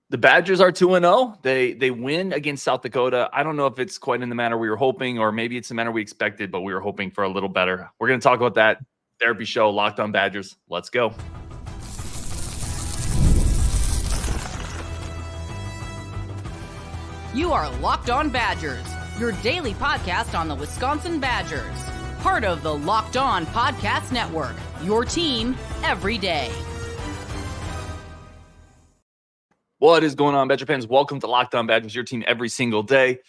The Badgers are 2-0. They win against South Dakota. I don't know if it's quite in the manner we were hoping, or maybe it's the manner we expected, but we were hoping for a little better. We're going to talk about that. Therapy show, Locked On Badgers. Let's go. You are Locked On Badgers, your daily podcast on the Wisconsin Badgers. Part of the Locked On Podcast Network, your team every day. What is going on, Badger fans? Welcome to Locked On Badgers, your team every single day.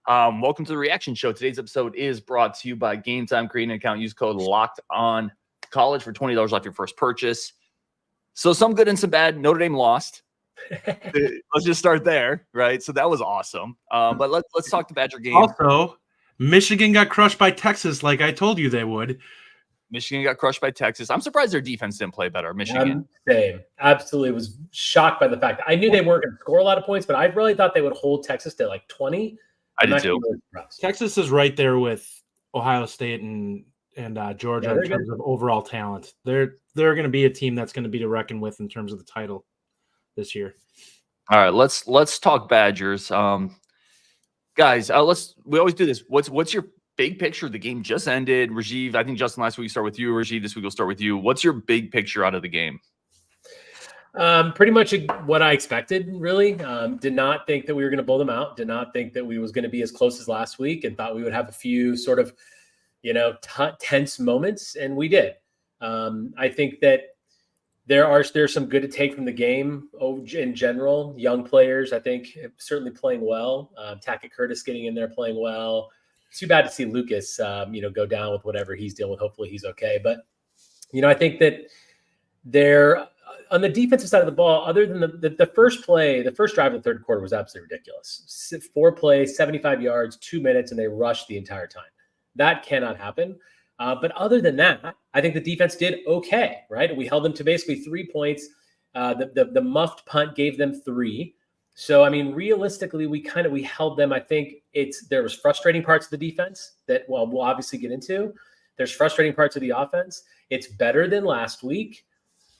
Welcome to the reaction show. Today's episode is brought to you by Gametime. Create an account, use code LOCKEDONCollege for $20 off your first purchase. So some good and some bad. Notre Dame lost. Let's just start there, right? So that was awesome. But let's talk the Badger game. Also, Michigan got crushed by Texas like I told you they would. Michigan got crushed by Texas. I'm surprised their defense didn't play better. Michigan. Same. Absolutely was shocked by the fact. I knew they weren't going to score a lot of points, but I really thought they would hold Texas to like 20. I did too. Really Texas is right there with Ohio State and Georgia in terms of overall talent. They're going to be a team that's going to be to reckon with in terms of the title this year. All right, let's talk Badgers. Guys, we always do this. What's your big picture? The game just ended. Rajiv, I think Justin, last week we start with you. Rajiv, this week we'll start with you. What's your big picture out of the game? Pretty much what I expected, really. Did not think that we were going to blow them out. Did not think that we was going to be as close as last week, and thought we would have a few sort of, tense moments, and we did. I think that there's some good to take from the game in general. Young players, I think, certainly playing well. Tackett Curtis getting in there playing well. Too bad to see Lucas, go down with whatever he's dealing with. Hopefully he's okay. But, I think that they're on the defensive side of the ball, other than the first play, the first drive of the third quarter was absolutely ridiculous. 4 plays, 75 yards, 2 minutes, and they rushed the entire time. That cannot happen. But other than that, I think the defense did okay, right? We held them to basically 3 points. The muffed punt gave them 3. So, realistically, we held them. I think there was frustrating parts of the defense that, we'll obviously get into. There's frustrating parts of the offense. It's better than last week.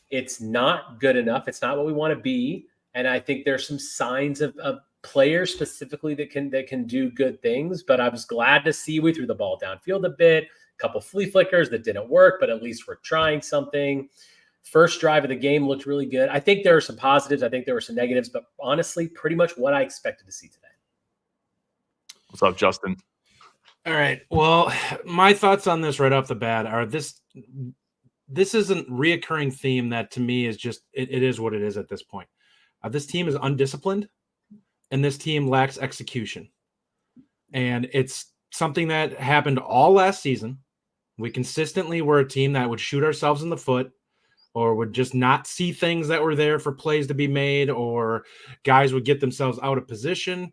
It's not good enough. It's not what we want to be. And I think there's some signs of players specifically that can do good things. But I was glad to see we threw the ball downfield a bit. A couple flea flickers that didn't work, but at least we're trying something. First drive of the game looked really good. I think there are some positives. I think there were some negatives, but honestly, pretty much what I expected to see today. What's up, Justin? All right. Well, my thoughts on this right off the bat are this is a reoccurring theme that to me is just, it is what it is at this point. This team is undisciplined and this team lacks execution. And it's something that happened all last season. We consistently were a team that would shoot ourselves in the foot, or would just not see things that were there for plays to be made, or guys would get themselves out of position.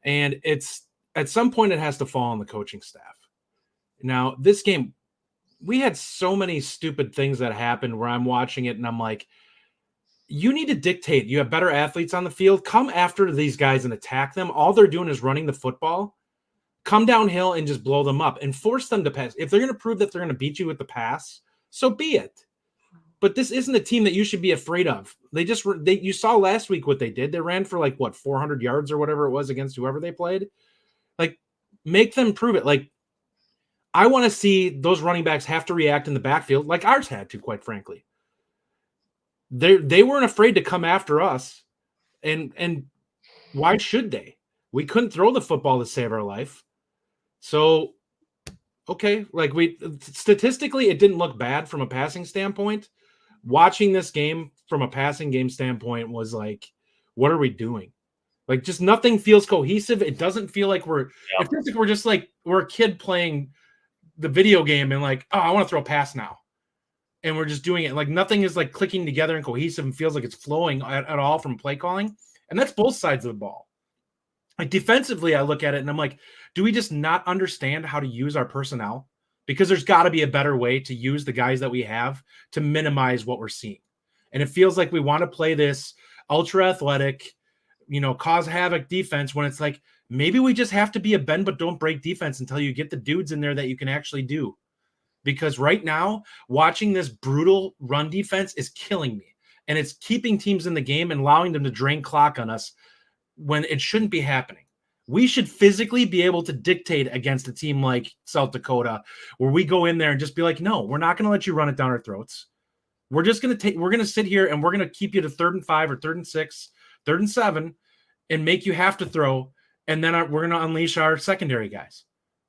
And it's at some point it has to fall on the coaching staff. Now, this game, we had so many stupid things that happened where I'm watching it and I'm like, you need to dictate. You have better athletes on the field. Come after these guys and attack them. All they're doing is running the football. Come downhill and just blow them up and force them to pass. If they're going to prove that they're going to beat you with the pass, so be it. But this isn't a team that you should be afraid of. You saw last week what they did. They ran for 400 yards or whatever it was against whoever they played. Make them prove it. I want to see those running backs have to react in the backfield like ours had to, quite frankly. They weren't afraid to come after us. And why should they? We couldn't throw the football to save our life. So, okay, statistically, it didn't look bad from a passing standpoint. Watching this game from a passing game standpoint was what are we doing? Just nothing feels cohesive. It doesn't feel like it feels like we're just we're a kid playing the video game and I want to throw a pass now. And we're just doing it. Nothing is clicking together and cohesive and feels like it's flowing at all from play calling. And that's both sides of the ball. Defensively, I look at it and I'm like, do we just not understand how to use our personnel? Because there's got to be a better way to use the guys that we have to minimize what we're seeing. And it feels like we want to play this ultra athletic, cause havoc defense when it's maybe we just have to be a bend but don't break defense until you get the dudes in there that you can actually do. Because right now, watching this brutal run defense is killing me. and it's keeping teams in the game and allowing them to drain clock on us when it shouldn't be happening. We should physically be able to dictate against a team like South Dakota, where we go in there and just be like, no, we're not going to let you run it down our throats. We're just going to sit here and we're going to keep you to 3rd and 5 or 3rd and 6, 3rd and 7, and make you have to throw. And then we're going to unleash our secondary guys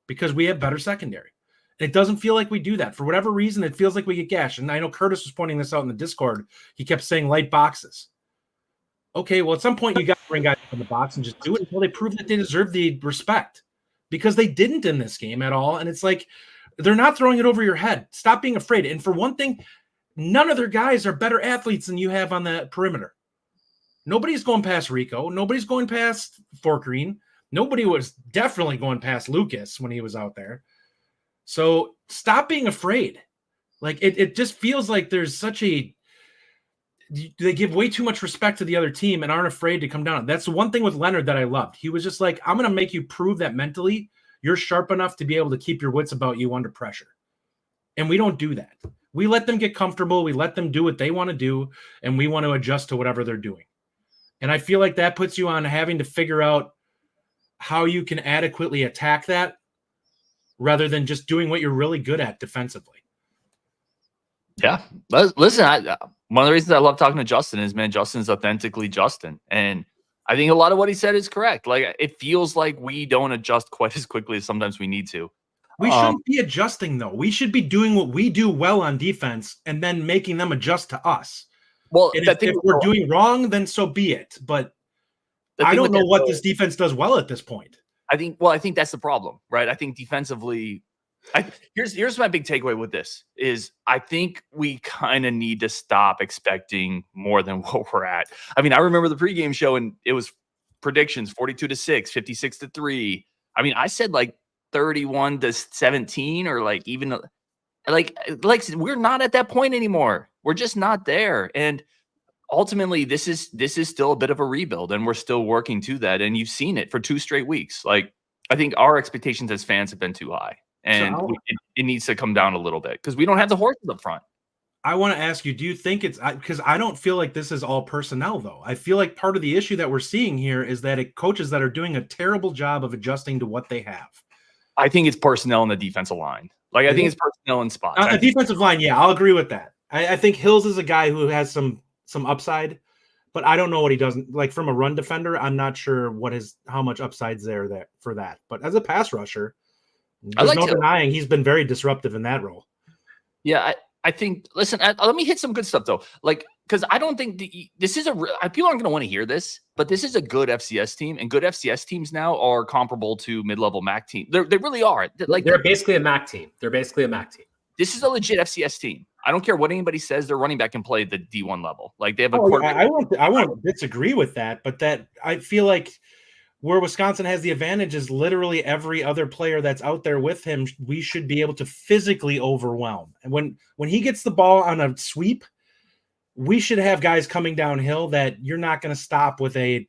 because we have better secondary. And it doesn't feel like we do that. For whatever reason, it feels like we get gashed. And I know Curtis was pointing this out in the Discord. He kept saying light boxes. Okay, well, at some point, you got to bring guys up in the box and just do it until they prove that they deserve the respect, because they didn't in this game at all. And it's like they're not throwing it over your head. Stop being afraid. And for one thing, none of their guys are better athletes than you have on the perimeter. Nobody's going past Rico. Nobody's going past Fort Greene. Nobody was definitely going past Lucas when he was out there. So stop being afraid. Like it just feels like there's such a they give way too much respect to the other team and aren't afraid to come down. That's the one thing with Leonard that I loved. He was just like, I'm going to make you prove that mentally you're sharp enough to be able to keep your wits about you under pressure. And we don't do that. We let them get comfortable. We let them do what they want to do, and we want to adjust to whatever they're doing. And I feel like that puts you on having to figure out how you can adequately attack that rather than just doing what you're really good at defensively. Yeah. Listen, one of the reasons I love talking to Justin is, man, Justin's authentically Justin. And I think a lot of what he said is correct. Like, it feels like we don't adjust quite as quickly as sometimes we need to. We shouldn't be adjusting, though. We should be doing what we do well on defense and then making them adjust to us. Well, and if we're doing wrong, then so be it. But I don't know what this defense does well at this point. I think that's the problem, right? I think defensively, here's my big takeaway with this is I think we kind of need to stop expecting more than what we're at. I mean, I remember the pregame show and it was predictions 42-6, 56-3. I mean, I said like 31-17 or like even like we're not at that point anymore. We're just not there. And ultimately, this is still a bit of a rebuild, and we're still working to that. And you've seen it for 2 straight weeks. Like, I think our expectations as fans have been too high, and it needs to come down a little bit because we don't have the horses up front. I want to ask you, do you think it's because I don't feel like this is all personnel, though. I feel like part of the issue that we're seeing here is that coaches that are doing a terrible job of adjusting to what they have. I think it's personnel in the defensive line. Like, I think it's personnel in spots. The defensive line, yeah, I'll agree with that. I think Hills is a guy who has some upside, but I don't know what he does. Like, from a run defender, I'm not sure how much upside's there for that. But as a pass rusher, there's no denying he's been very disruptive in that role. Yeah, I think. Listen, let me hit some good stuff though. Like, because I don't think this is people aren't going to want to hear this, but this is a good FCS team, and good FCS teams now are comparable to mid-level MAC team. They really are. Like, they're basically a MAC team. This is a legit FCS team. I don't care what anybody says. Their running back can play the D1 level. Like, they have a I won't disagree with that, but that I feel like where Wisconsin has the advantage is literally every other player that's out there with him. We should be able to physically overwhelm. And when he gets the ball on a sweep, we should have guys coming downhill that you're not going to stop with our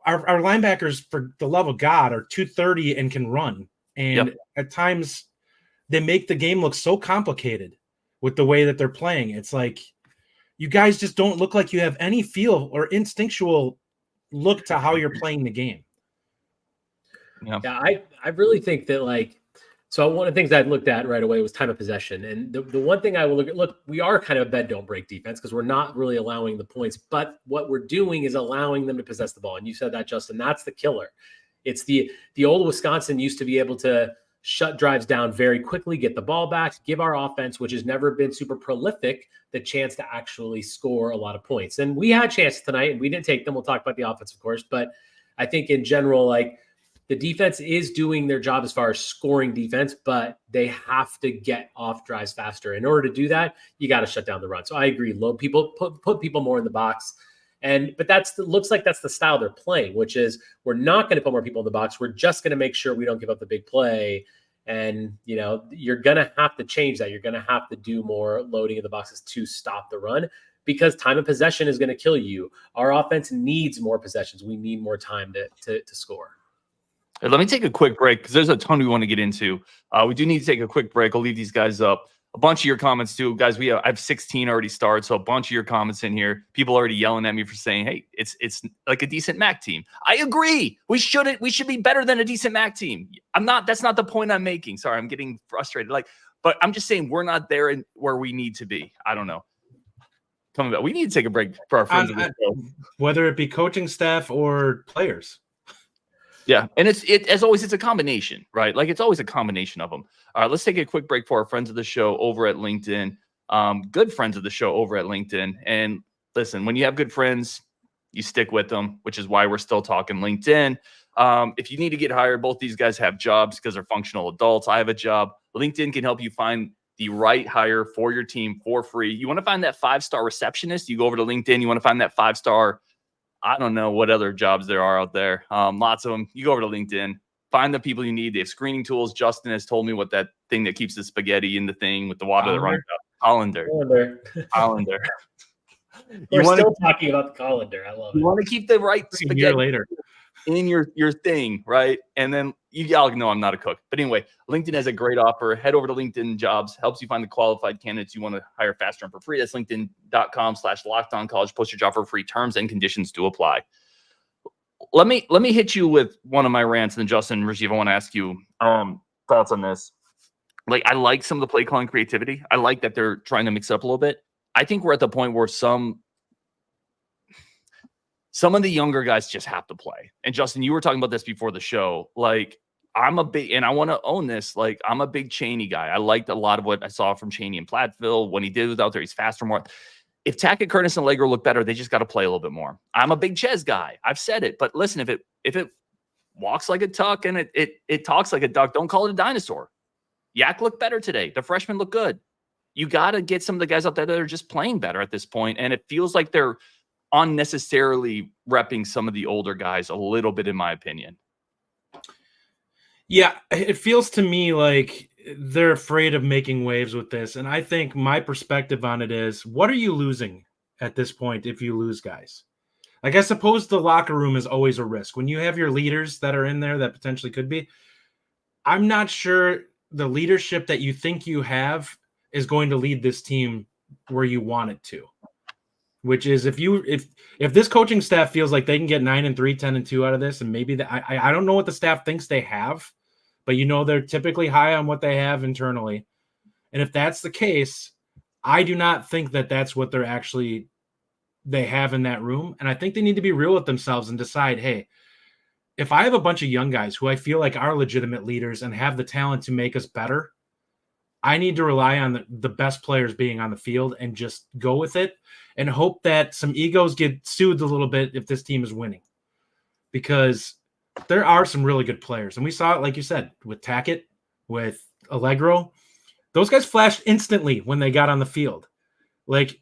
linebackers, for the love of God, are 230 and can run. And at times they make the game look so complicated with the way that they're playing. It's like, you guys just don't look like you have any feel or instinctual look to how you're playing the game. Yeah, I really think that, so one of the things I looked at right away was time of possession. And the one thing I will look, we are kind of a bend don't break defense because we're not really allowing the points, but what we're doing is allowing them to possess the ball. And you said that, Justin, that's the killer. It's the old Wisconsin used to be able to shut drives down very quickly, get the ball back, give our offense, which has never been super prolific, the chance to actually score a lot of points. And we had chances tonight, and we didn't take them. We'll talk about the offense, of course. But I think in general, the defense is doing their job as far as scoring defense, but they have to get off drives faster. In order to do that, you got to shut down the run. So I agree. Load people, put people more in the box. But looks like that's the style they're playing, which is we're not going to put more people in the box. We're just going to make sure we don't give up the big play. And, you're going to have to change that. You're going to have to do more loading in the boxes to stop the run because time of possession is going to kill you. Our offense needs more possessions. We need more time to score. Let me take a quick break because there's a ton we want to get into. We do need to take a quick break. I'll leave these guys up. a bunch of your comments too, guys. I have 16 already started, so a bunch of your comments in here. People already yelling at me for saying, "Hey, it's like a decent MAC team." I agree. We should be better than a decent MAC team. That's not the point I'm making. Sorry, I'm getting frustrated. But I'm just saying we're not there where we need to be. I don't know. Coming back, we need to take a break for our friends of the show, whether it be coaching staff or players. Yeah, and as always, it's a combination, right? Like it's always a combination of them. All right, let's take a quick break for our friends of the show over at LinkedIn. Good friends of the show over at LinkedIn. And listen, when you have good friends, you stick with them, which is why we're still talking LinkedIn. If you need to get hired, both these guys have jobs because they're functional adults. I have a job. LinkedIn can help you find the right hire for your team for free. You want to find that 5-star receptionist? You go over to LinkedIn. You want to find that 5-star. I don't know what other jobs there are out there. Lots of them. You go over to LinkedIn, find the people you need. They have screening tools. Justin has told me what that thing that keeps the spaghetti in the thing with the water that runs out. Colander. We're still talking about the colander. I love it. You want to keep the right spaghetti. A year later. In your thing, right? And then you all know I'm not a cook. But anyway, LinkedIn has a great offer. Head over to LinkedIn Jobs. Helps you find the qualified candidates you want to hire faster and for free. That's linkedin.com/lockedoncollege. Post your job for free. Terms and conditions do apply. Let me hit you with one of my rants. And then Justin and Rajiv, I want to ask you thoughts on this. Like, I like some of the play calling creativity. I like that they're trying to mix it up a little bit. I think we're at the point where some of the younger guys just have to play. And Justin, you were talking about this before the show. Like, I'm a big, and I want to own this. Like, I'm a big Chaney guy. I liked a lot of what I saw from Chaney and Platteville when he did out there. He's faster, more. If Tackett, Curtis, and Allegro look better, they just got to play a little bit more. I'm a big Ches guy. I've said it, but listen, if it walks like a duck and it talks like a duck, don't call it a dinosaur. Yak looked better today. The freshmen look good. You got to get some of the guys out there that are just playing better at this point, and it feels like they're unnecessarily repping some of the older guys a little bit, in my opinion. Yeah, it feels to me like they're afraid of making waves with this. And I think my perspective on it is, what are you losing at this point if you lose guys? Like, I suppose the locker room is always a risk. When you have your leaders that are in there that potentially could be, I'm not sure the leadership that you think you have is going to lead this team where you want it to. Which is if this coaching staff feels like they can get 9-3, 10-2 out of this, and maybe I don't know what the staff thinks they have, but they're typically high on what they have internally. And if that's the case, I do not think that that's what they have in that room. And I think they need to be real with themselves and decide, hey, if I have a bunch of young guys who I feel like are legitimate leaders and have the talent to make us better, I need to rely on the best players being on the field and just go with it and hope that some egos get soothed a little bit if this team is winning. Because there are some really good players. And we saw it, like you said, with Tackett, with Allegro. Those guys flashed instantly when they got on the field. Like,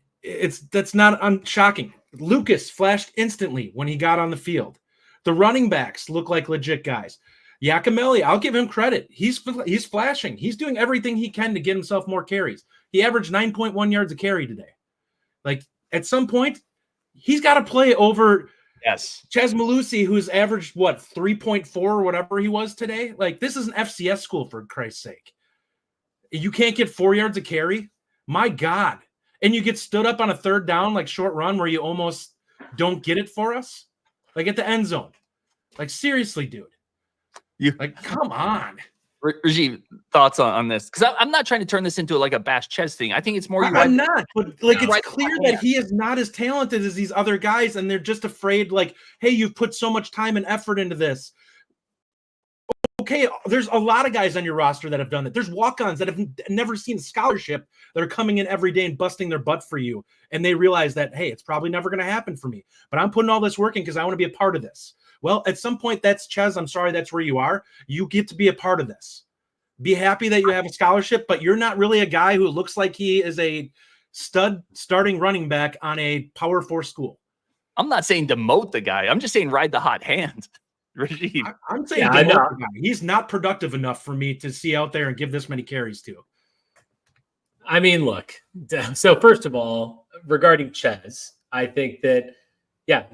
that's not shocking. Lucas flashed instantly when he got on the field. The running backs look like legit guys. Yacamelli, I'll give him credit. He's flashing. He's doing everything he can to get himself more carries. He averaged 9.1 yards a carry today. Like, at some point, he's got to play over Ches Malusi, who's averaged, 3.4 or whatever he was today? Like, this is an FCS school, for Christ's sake. You can't get 4 yards a carry? My God. And you get stood up on a third down, like short run, where you almost don't get it for us? Like, at the end zone. Like, seriously, dude. Come on. Rajiv, thoughts on this? Because I'm not trying to turn this into like a bash Ches thing. I think it's more. I'm not, but it's clear that he is not as talented as these other guys, and they're just afraid. Like, hey, you've put so much time and effort into this. Okay, there's a lot of guys on your roster that have done that. There's walk-ons that have never seen scholarship that are coming in every day and busting their butt for you, and they realize that, hey, it's probably never going to happen for me, but I'm putting all this work in because I want to be a part of this. Well, at some point, that's Ches. I'm sorry, that's where you are. You get to be a part of this. Be happy that you have a scholarship, but you're not really a guy who looks like he is a stud starting running back on a Power 4 school. I'm not saying demote the guy. I'm just saying ride the hot hand. Rajiv. I'm saying demote the guy. He's not productive enough for me to see out there and give this many carries to. I mean, look. So first of all, regarding Ches, I think that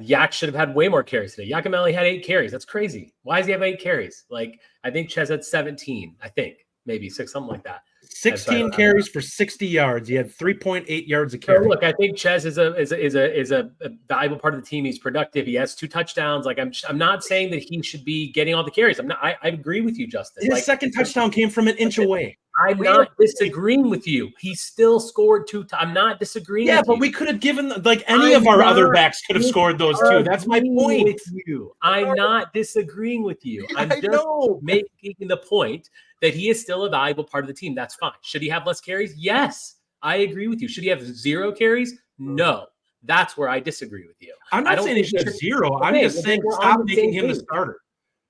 Yak should have had way more carries today. Yacamelli had 8 carries. That's crazy. Why does he have 8 carries? Like, I think Ches had 17. I think maybe 6, something like that. 16 carries for 60 yards. He had 3.8 yards a carry. So look, I think Ches is a valuable part of the team. He's productive. He has 2 touchdowns. Like I'm not saying that he should be getting all the carries. I agree with you, Justin. His second touchdown came from an inch away. I'm not disagreeing with you. He still scored 2 times. I'm not disagreeing with you. Yeah, but we could have given, any of our other backs could have scored those 2. That's my point. With you. I'm not disagreeing with you. I'm just making the point that he is still a valuable part of the team. That's fine. Should he have less carries? Yes, I agree with you. Should he have 0 carries? No. That's where I disagree with you. I'm not saying he should have 0. I'm just saying stop making him the starter.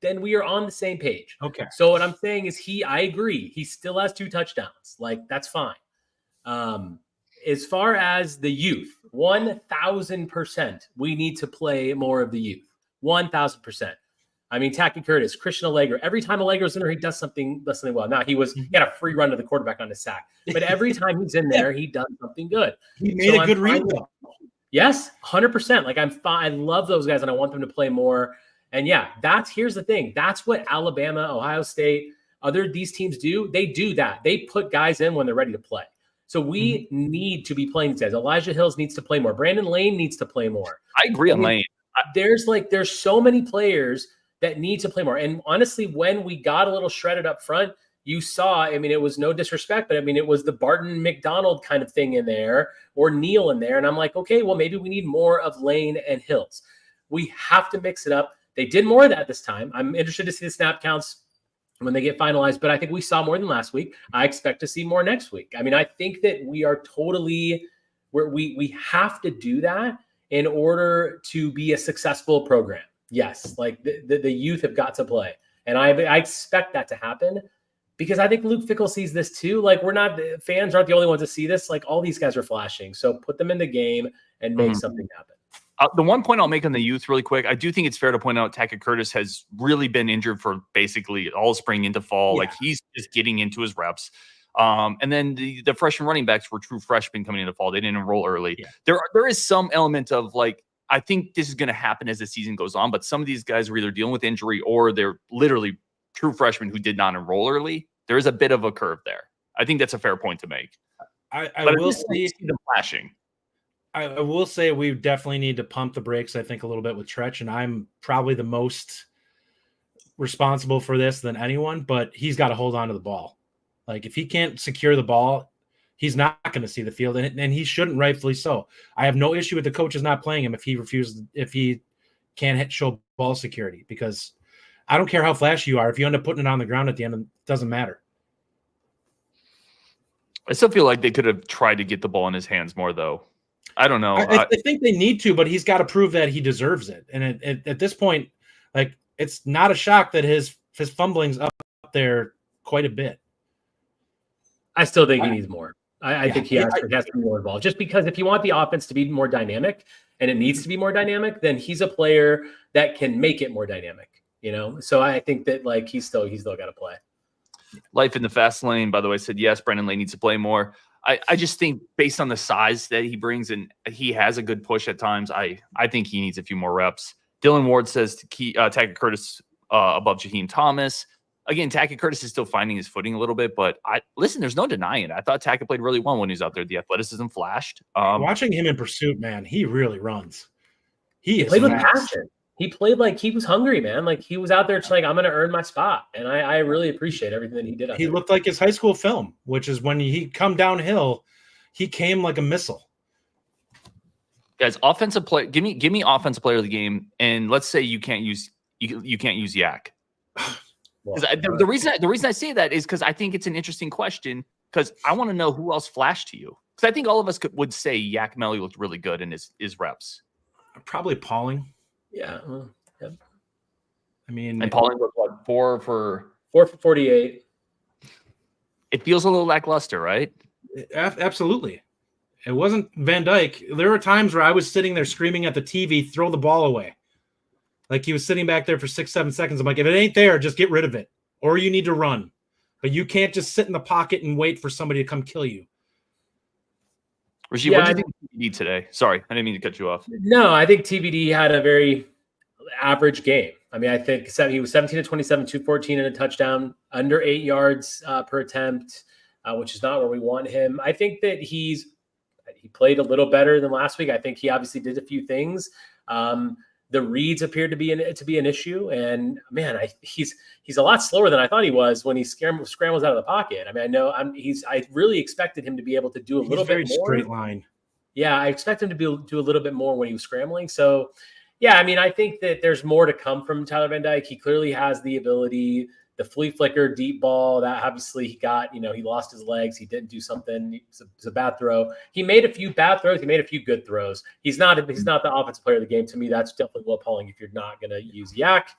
Then we are on the same page. Okay. So what I'm saying is I agree. He still has 2 touchdowns. Like, that's fine. As far as the youth, 1,000%, we need to play more of the youth. 1,000%. I mean, Tacky Curtis, Christian Allegro. Every time Allegro's in there, he does something well. Now, he had a free run to the quarterback on his sack. But every time he's in there, he does something good. He made a good read, though. Yes, 100%. Like, I'm fine. I love those guys, and I want them to play more. And yeah, here's the thing. That's what Alabama, Ohio State, these teams do. They do that. They put guys in when they're ready to play. So we need to be playing these guys. Elijah Hills needs to play more. Brandon Lane needs to play more. I agree on Lane. There's so many players that need to play more. And honestly, when we got a little shredded up front, you saw, it was no disrespect, but it was the Barton McDonald kind of thing in there, or Neal in there. And I'm like, okay, well, maybe we need more of Lane and Hills. We have to mix it up. They did more of that this time. I'm interested to see the snap counts when they get finalized, but I think we saw more than last week. I expect to see more next week. I think that we are we have to do that in order to be a successful program. Yes, like the youth have got to play. And I expect that to happen because I think Luke Fickell sees this too. Like, fans aren't the only ones to see this. Like, all these guys are flashing. So put them in the game and make something happen. The one point I'll make on the youth really quick, I do think it's fair to point out Tackett Curtis has really been injured for basically all spring into fall. Yeah. Like, he's just getting into his reps. And then the freshman running backs were true freshmen coming into fall. They didn't enroll early. Yeah. There is some element of, like, I think this is going to happen as the season goes on, but some of these guys are either dealing with injury or they're literally true freshmen who did not enroll early. There is a bit of a curve there. I think that's a fair point to make. I will see them flashing. I will say we definitely need to pump the brakes, I think, a little bit with Tretch, and I'm probably the most responsible for this than anyone, but he's got to hold on to the ball. Like, if he can't secure the ball, he's not going to see the field, and he shouldn't, rightfully so. I have no issue with the coaches not playing him if he can't show ball security, because I don't care how flashy you are. If you end up putting it on the ground at the end, it doesn't matter. I still feel like they could have tried to get the ball in his hands more, though. I don't know. I think they need to, but he's got to prove that he deserves it. And at this point, like, it's not a shock that his fumbling's up there quite a bit. I still think he needs more. I think he has to be more involved. Just because if you want the offense to be more dynamic, and it needs to be more dynamic, then he's a player that can make it more dynamic. So I think that, like, he's still got to play. Life in the Fast Lane, by the way, said yes, Brandon Lane needs to play more. I just think based on the size that he brings, and he has a good push at times, I think he needs a few more reps. Dylan Ward says to Tackett Curtis above Jaheim Thomas. Again, Tackett Curtis is still finding his footing a little bit, but listen, there's no denying it. I thought Tackett played really well when he was out there. The athleticism flashed. Watching him in pursuit, man, he really runs. He played with passion. He played like he was hungry, man. Like, he was out there just like, I'm going to earn my spot. And I really appreciate everything that he did. He looked like his high school film, which is when he come downhill, he came like a missile. Guys, offensive play. Give me offensive player of the game. And let's say you can't use Yak. Well, the reason I say that is because I think it's an interesting question, because I want to know who else flashed to you. Because I think all of us would say Yacamelli looked really good in his reps. Probably Pauling. Yeah. Yep. I mean, and Pauling was what, 4 for 48. It feels a little lackluster, right? Absolutely. It wasn't Van Dyke. There were times where I was sitting there screaming at the TV, throw the ball away. Like, he was sitting back there for 6-7 seconds. I'm like, if it ain't there, just get rid of it. Or you need to run. But you can't just sit in the pocket and wait for somebody to come kill you. Rasheed, what do you think TBD today? Sorry, I didn't mean to cut you off. No, I think TBD had a very average game. I mean, I think he was 17 to 27, 214 and a touchdown, under 8 yards per attempt. which is not where we want him. I think that he played a little better than last week. I think he obviously did a few things. The reads appeared to be an issue, and man, he's a lot slower than I thought he was when he scrambles out of the pocket. I mean, I really expected him to be able to do a little bit more. Straight line. Yeah, I expect him to do a little bit more when he was scrambling. So, yeah, I mean, I think that there's more to come from Tyler Van Dyke. He clearly has the ability. The flea flicker deep ball that obviously he got, he lost his legs. He didn't do something. It's a bad throw. He made a few bad throws. He made a few good throws. He's not the offensive player of the game. To me, that's definitely a little appalling if you're not going to use Yak.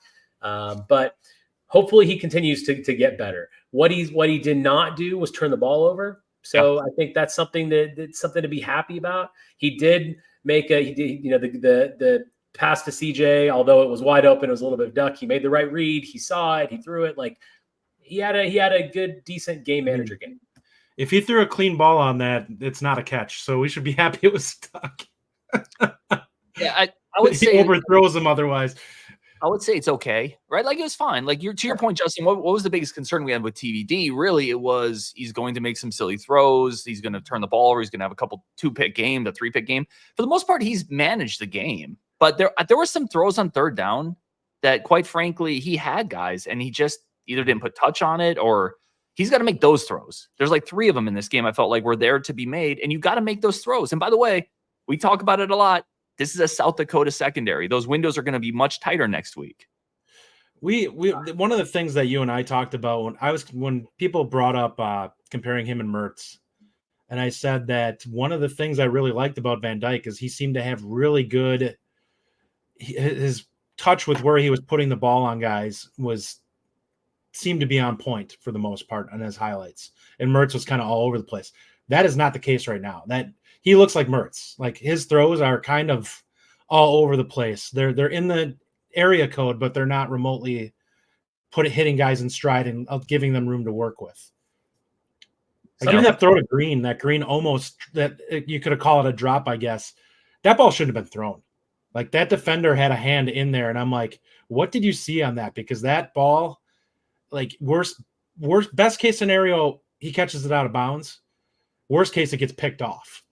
But hopefully he continues to get better. What he did not do was turn the ball over. So I think that's something to be happy about. He did make the pass to CJ, although it was wide open, it was a little bit of duck. He made the right read. He saw it. He threw it. Like he had a good, decent game manager game. If he threw a clean ball on that, it's not a catch. So we should be happy it was stuck. Yeah, I would say he overthrows him otherwise. I would say it's okay, right? Like it was fine. Like to your point, Justin, what was the biggest concern we had with TVD? Really, it was he's going to make some silly throws. He's going to turn the ball over. He's going to have a couple 2-pick game, the 3-pick game. For the most part, he's managed the game. But there were some throws on third down that, quite frankly, he had guys, and he just either didn't put touch on it or he's got to make those throws. There's like 3 of them in this game I felt like were there to be made, and you got to make those throws. And by the way, we talk about it a lot. This is a South Dakota secondary. Those windows are going to be much tighter next week. We one of the things that you and I talked about when people brought up comparing him and Mertz, and I said that one of the things I really liked about Van Dyke is he seemed to have really good his touch with where he was putting the ball on guys seemed to be on point for the most part on his highlights. And Mertz was kind of all over the place. That is not the case right now. That he looks like Mertz. Like his throws are kind of all over the place. They're in the area code, but they're not remotely hitting guys in stride and giving them room to work with. Like even that throw to Green, almost that you could have called it a drop, I guess. That ball shouldn't have been thrown. Like that defender had a hand in there, and I'm like, what did you see on that? Because that ball, like worst best case scenario, he catches it out of bounds. Worst case, it gets picked off.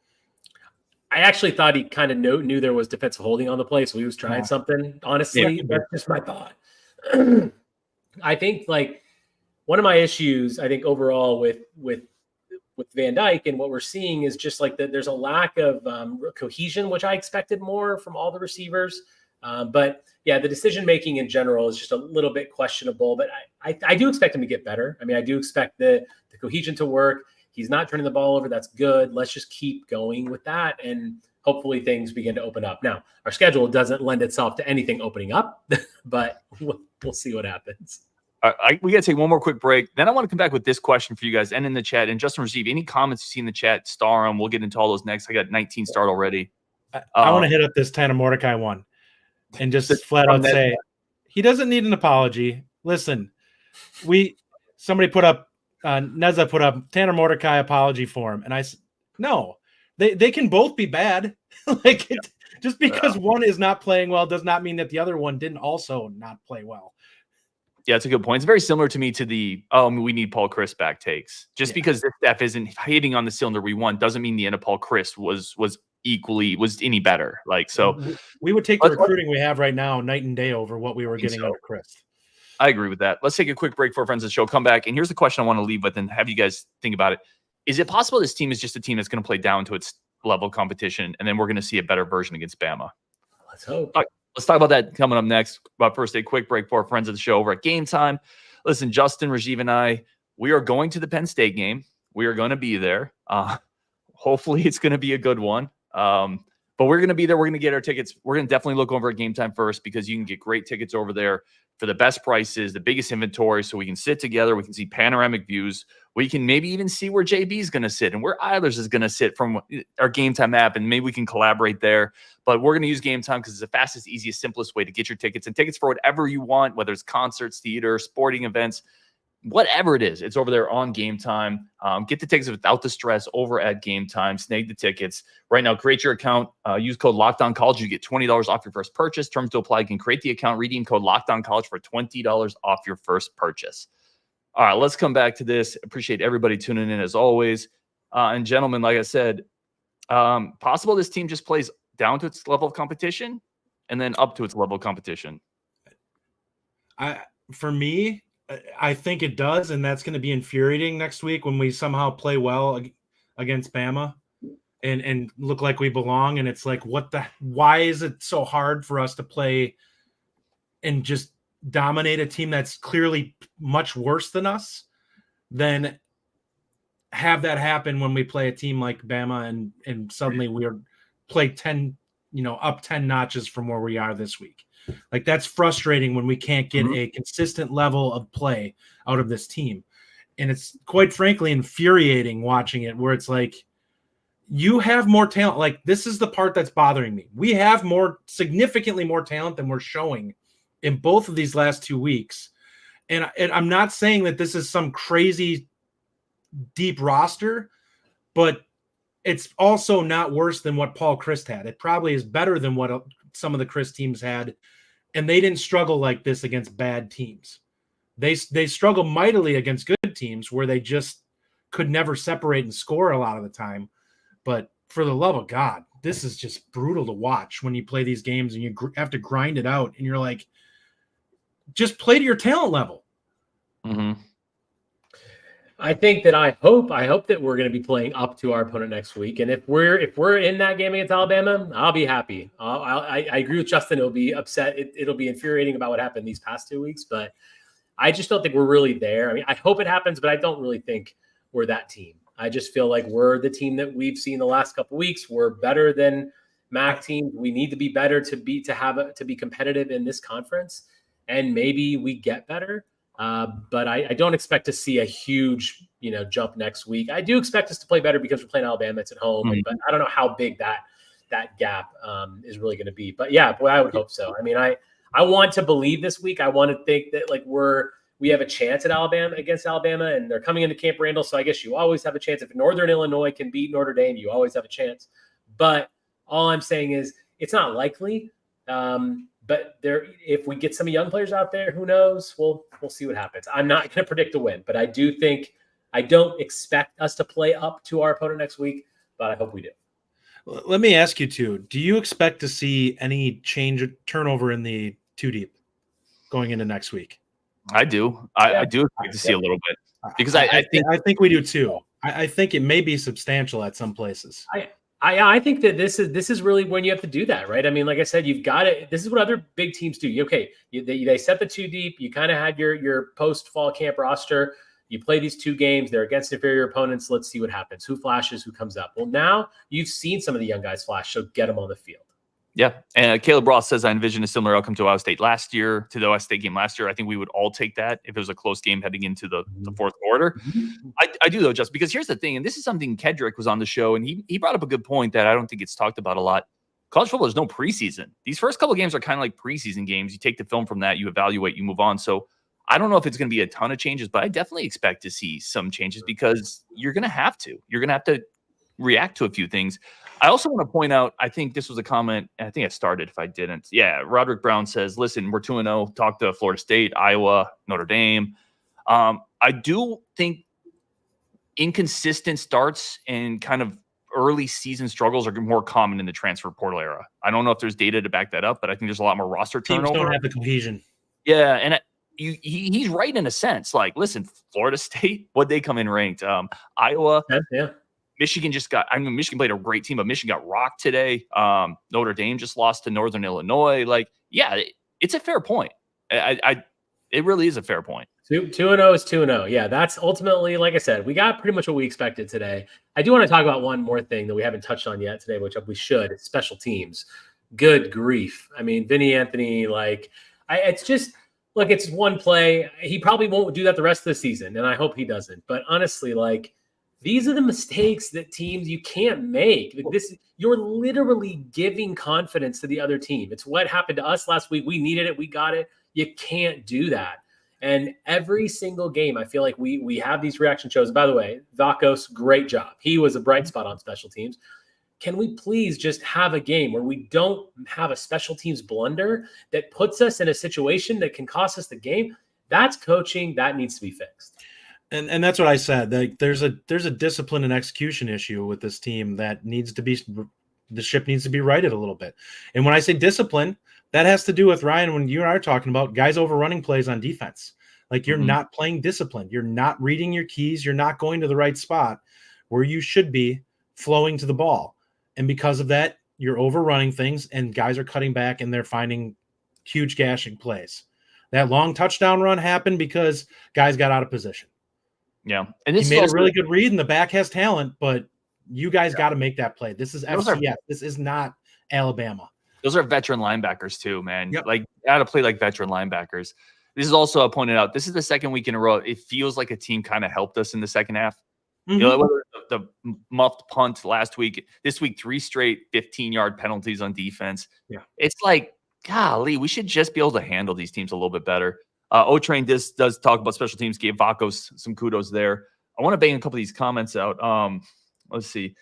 I actually thought he kind of knew there was defensive holding on the play, so he was trying something. Honestly, that's just my thought. I think like one of my issues, I think overall with Van Dyke and what we're seeing is just like that. There's a lack of cohesion, which I expected more from all the receivers. But yeah, the decision making in general is just a little bit questionable. But I do expect him to get better. I mean, I do expect the cohesion to work. He's not turning the ball over. That's good. Let's just keep going with that. And hopefully things begin to open up. Now, our schedule doesn't lend itself to anything opening up, but we'll see what happens. We got to take one more quick break. Then I want to come back with this question for you guys and in the chat. And Justin, receive any comments you see in the chat, star them. We'll get into all those next. I got 19 starred already. I want to hit up this Tanner Mordecai one and just flat out say he doesn't need an apology. Listen, somebody put up, Neza put up Tanner Mordecai apology form. And I said, no, they can both be bad. Just because one is not playing well does not mean that the other one didn't also not play well. Yeah, it's a good point. It's very similar to me to the we need Paul Chris back takes. Just because this staff isn't hitting on the cylinder we want doesn't mean the end of Paul Chris was any better. Like so, we would take the recruiting we have right now night and day over what we were getting under Chris. I agree with that. Let's take a quick break for our friends of the show. Come back, and here's the question I want to leave with, and have you guys think about it. Is it possible this team is just a team that's going to play down to its level of competition, and then we're going to see a better version against Bama? Let's hope. All right, let's talk about that coming up next. But first, a quick break for our friends of the show over at Gametime. Listen, Justin, Rajiv, and I, we are going to the Penn State game. We are going to be there. Hopefully, it's going to be a good one. But we're going to be there. We're going to get our tickets. We're going to definitely look over at Gametime first because you can get great tickets over there for the best prices, the biggest inventory, so we can sit together. We can see panoramic views. We can maybe even see where JB is going to sit and where Eilers is going to sit from our Gametime app, and maybe we can collaborate there. But we're going to use Gametime because it's the fastest, easiest, simplest way to get your tickets, and tickets for whatever you want, whether it's concerts, theater, sporting events, whatever it is. It's over there on Gametime. Get the tickets without the stress over at Gametime. Snag the tickets. Right now, create your account. Use code LOCKEDONCollege. You get $20 off your first purchase. Terms to apply. You can create the account. Redeem code LOCKEDONCollege for $20 off your first purchase. All right, let's come back to this. Appreciate everybody tuning in as always. And gentlemen, like I said, possible this team just plays down to its level of competition and then up to its level of competition. For me, I think it does, and that's going to be infuriating next week when we somehow play well against Bama and look like we belong. And it's like, why is it so hard for us to play and just dominate a team that's clearly much worse than us, than have that happen when we play a team like Bama and suddenly we're play 10, up 10 notches from where we are this week. Like, that's frustrating when we can't get a consistent level of play out of this team. And it's quite frankly infuriating watching it, where it's like, you have more talent. Like, this is the part that's bothering me. We have significantly more talent than we're showing in both of these last 2 weeks. And I'm not saying that this is some crazy deep roster, but it's also not worse than what Paul Chryst had. It probably is better than what some of the Chryst teams had. And they didn't struggle like this against bad teams. They struggle mightily against good teams where they just could never separate and score a lot of the time. But for the love of God, this is just brutal to watch when you play these games and you have to grind it out. And you're like, just play to your talent level. Mm-hmm. I think that I hope that we're going to be playing up to our opponent next week. And if we're in that game against Alabama, I'll be happy. I agree with Justin. It'll be upset. It'll be infuriating about what happened these past 2 weeks, but I just don't think we're really there. I mean, I hope it happens, but I don't really think we're that team. I just feel like we're the team that we've seen the last couple of weeks. We're better than MAC teams. We need to be better to be competitive in this conference, and maybe we get better. But I don't expect to see a huge, jump next week. I do expect us to play better because we're playing Alabama. It's at home, but I don't know how big that gap is really going to be. But yeah, boy, I would hope so. I mean, I want to believe this week. I want to think that we have a chance at against Alabama, and they're coming into Camp Randall. So I guess you always have a chance. If Northern Illinois can beat Notre Dame, you always have a chance. But all I'm saying is it's not likely. But if we get some young players out there, who knows? We'll see what happens. I'm not going to predict a win, but I don't expect us to play up to our opponent next week, but I hope we do. Let me ask you too. Do you expect to see any turnover in the 2 deep going into next week? I do. I do expect to see a little bit, because I think we do too. I think it may be substantial at some places. I think that this is really when you have to do that, right? I mean, like I said, you've got it. This is what other big teams do. They set the 2 deep. You kind of had your post-fall camp roster. You play these 2 games. They're against inferior opponents. Let's see what happens. Who flashes? Who comes up? Well, now you've seen some of the young guys flash, so get them on the field. Yeah. And Caleb Ross says, I envision a similar outcome to Ohio State to the Ohio State game last year. I think we would all take that if it was a close game heading into the fourth quarter. I do, though, just because here's the thing, and this is something Kedrick was on the show, and he brought up a good point that I don't think it's talked about a lot. College football, there's no preseason. These first couple of games are kind of like preseason games. You take the film from that, you evaluate, you move on. So I don't know if it's going to be a ton of changes, but I definitely expect to see some changes because you're going to have to. You're going to have to react to a few things. I also want to point out, I think this was a comment, and I think I started if I didn't. Yeah, Roderick Brown says, listen, we're 2-0. Talk to Florida State, Iowa, Notre Dame. I do think inconsistent starts and kind of early season struggles are more common in the transfer portal era. I don't know if there's data to back that up, but I think there's a lot more roster turnover. Teams don't have the cohesion. Yeah, and he's right in a sense. Like, listen, Florida State, what'd they come in ranked? Iowa. Yeah. Michigan Michigan played a great team, but Michigan got rocked today. Notre Dame just lost to Northern Illinois. Like, yeah, it's a fair point. It really is a fair point. 2-0 is 2-0. Yeah, that's ultimately, like I said, we got pretty much what we expected today. I do want to talk about one more thing that we haven't touched on yet today, which we should. It's special teams. Good grief. I mean, Vinny Anthony, it's just, look, it's one play. He probably won't do that the rest of the season, and I hope he doesn't. But honestly, these are the mistakes that teams you can't make. You're literally giving confidence to the other team. It's what happened to us last week. We needed it. We got it. You can't do that. And every single game, I feel like we have these reaction shows. By the way, Vakos, great job. He was a bright spot on special teams. Can we please just have a game where we don't have a special teams blunder that puts us in a situation that can cost us the game? That's coaching that needs to be fixed. And that's what I said. Like there's a discipline and execution issue with this team that needs to be, the ship needs to be righted a little bit. And when I say discipline, that has to do with, Ryan, when you and I are talking about guys overrunning plays on defense. Like you're not playing disciplined. You're not reading your keys. You're not going to the right spot where you should be flowing to the ball. And because of that, you're overrunning things and guys are cutting back and they're finding huge gashing plays. That long touchdown run happened because guys got out of position. Yeah. And this he made a really good read, and the back has talent, but you guys got to make that play. This is FCS. This is not Alabama. Those are veteran linebackers too, man. Yep. Like, got to play like veteran linebackers. This is also, I pointed out, this is the second week in a row. It feels like a team kind of helped us in the second half. You know, whether the muffed punt last week, this week, 3 straight 15-yard penalties on defense. Yeah. It's like, golly, we should just be able to handle these teams a little bit better. O-Train does talk about special teams, gave Vacos some kudos there. I want to bang a couple of these comments out. Let's see.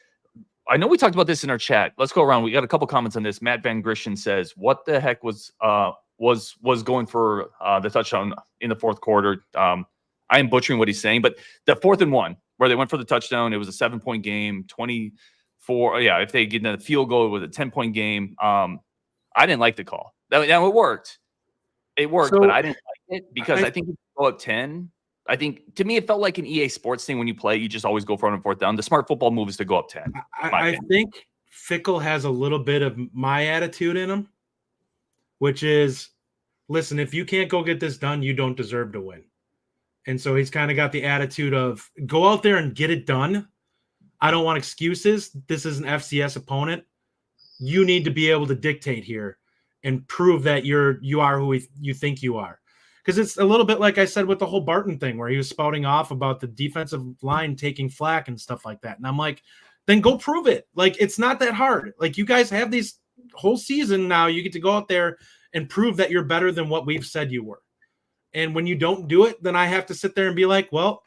I know we talked about this in our chat. Let's go around. We got a couple comments on this. Matt Van Grischen says, what the heck was going for the touchdown in the fourth quarter? I am butchering what he's saying, but the 4th and 1, where they went for the touchdown, it was a 7-point game, 24. Yeah, if they get the field goal, it was a 10-point game. I didn't like the call. Now it worked. It worked, but I didn't like it because I think if you go up 10, I think to me it felt like an EA Sports thing when you play. You just always go for it on 4th down. The smart football move is to go up 10. I think Fickle has a little bit of my attitude in him, which is, listen, if you can't go get this done, you don't deserve to win. And so he's kind of got the attitude of go out there and get it done. I don't want excuses. This is an FCS opponent. You need to be able to dictate here and prove that you are who you think you are. Because it's a little bit like I said with the whole Barton thing where he was spouting off about the defensive line taking flack and stuff like that. And I'm like, then go prove it. Like, it's not that hard. Like, you guys have these whole season now. You get to go out there and prove that you're better than what we've said you were. And when you don't do it, then I have to sit there and be like, well,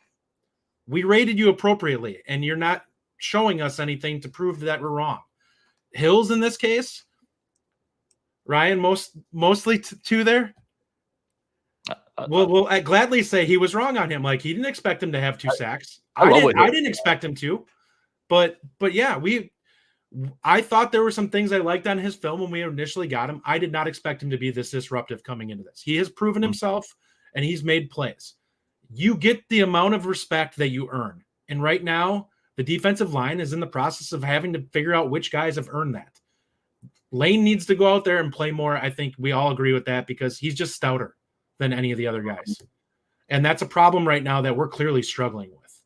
we rated you appropriately, and you're not showing us anything to prove that we're wrong. Hills in this case, Ryan, mostly two there. Well, I gladly say he was wrong on him. Like, he didn't expect him to have 2 sacks. I didn't expect him to, but yeah, I thought there were some things I liked on his film when we initially got him. I did not expect him to be this disruptive coming into this. He has proven himself and he's made plays. You get the amount of respect that you earn. And right now, the defensive line is in the process of having to figure out which guys have earned that. Lane needs to go out there and play more. I think we all agree with that because he's just stouter than any of the other guys. And that's a problem right now that we're clearly struggling with.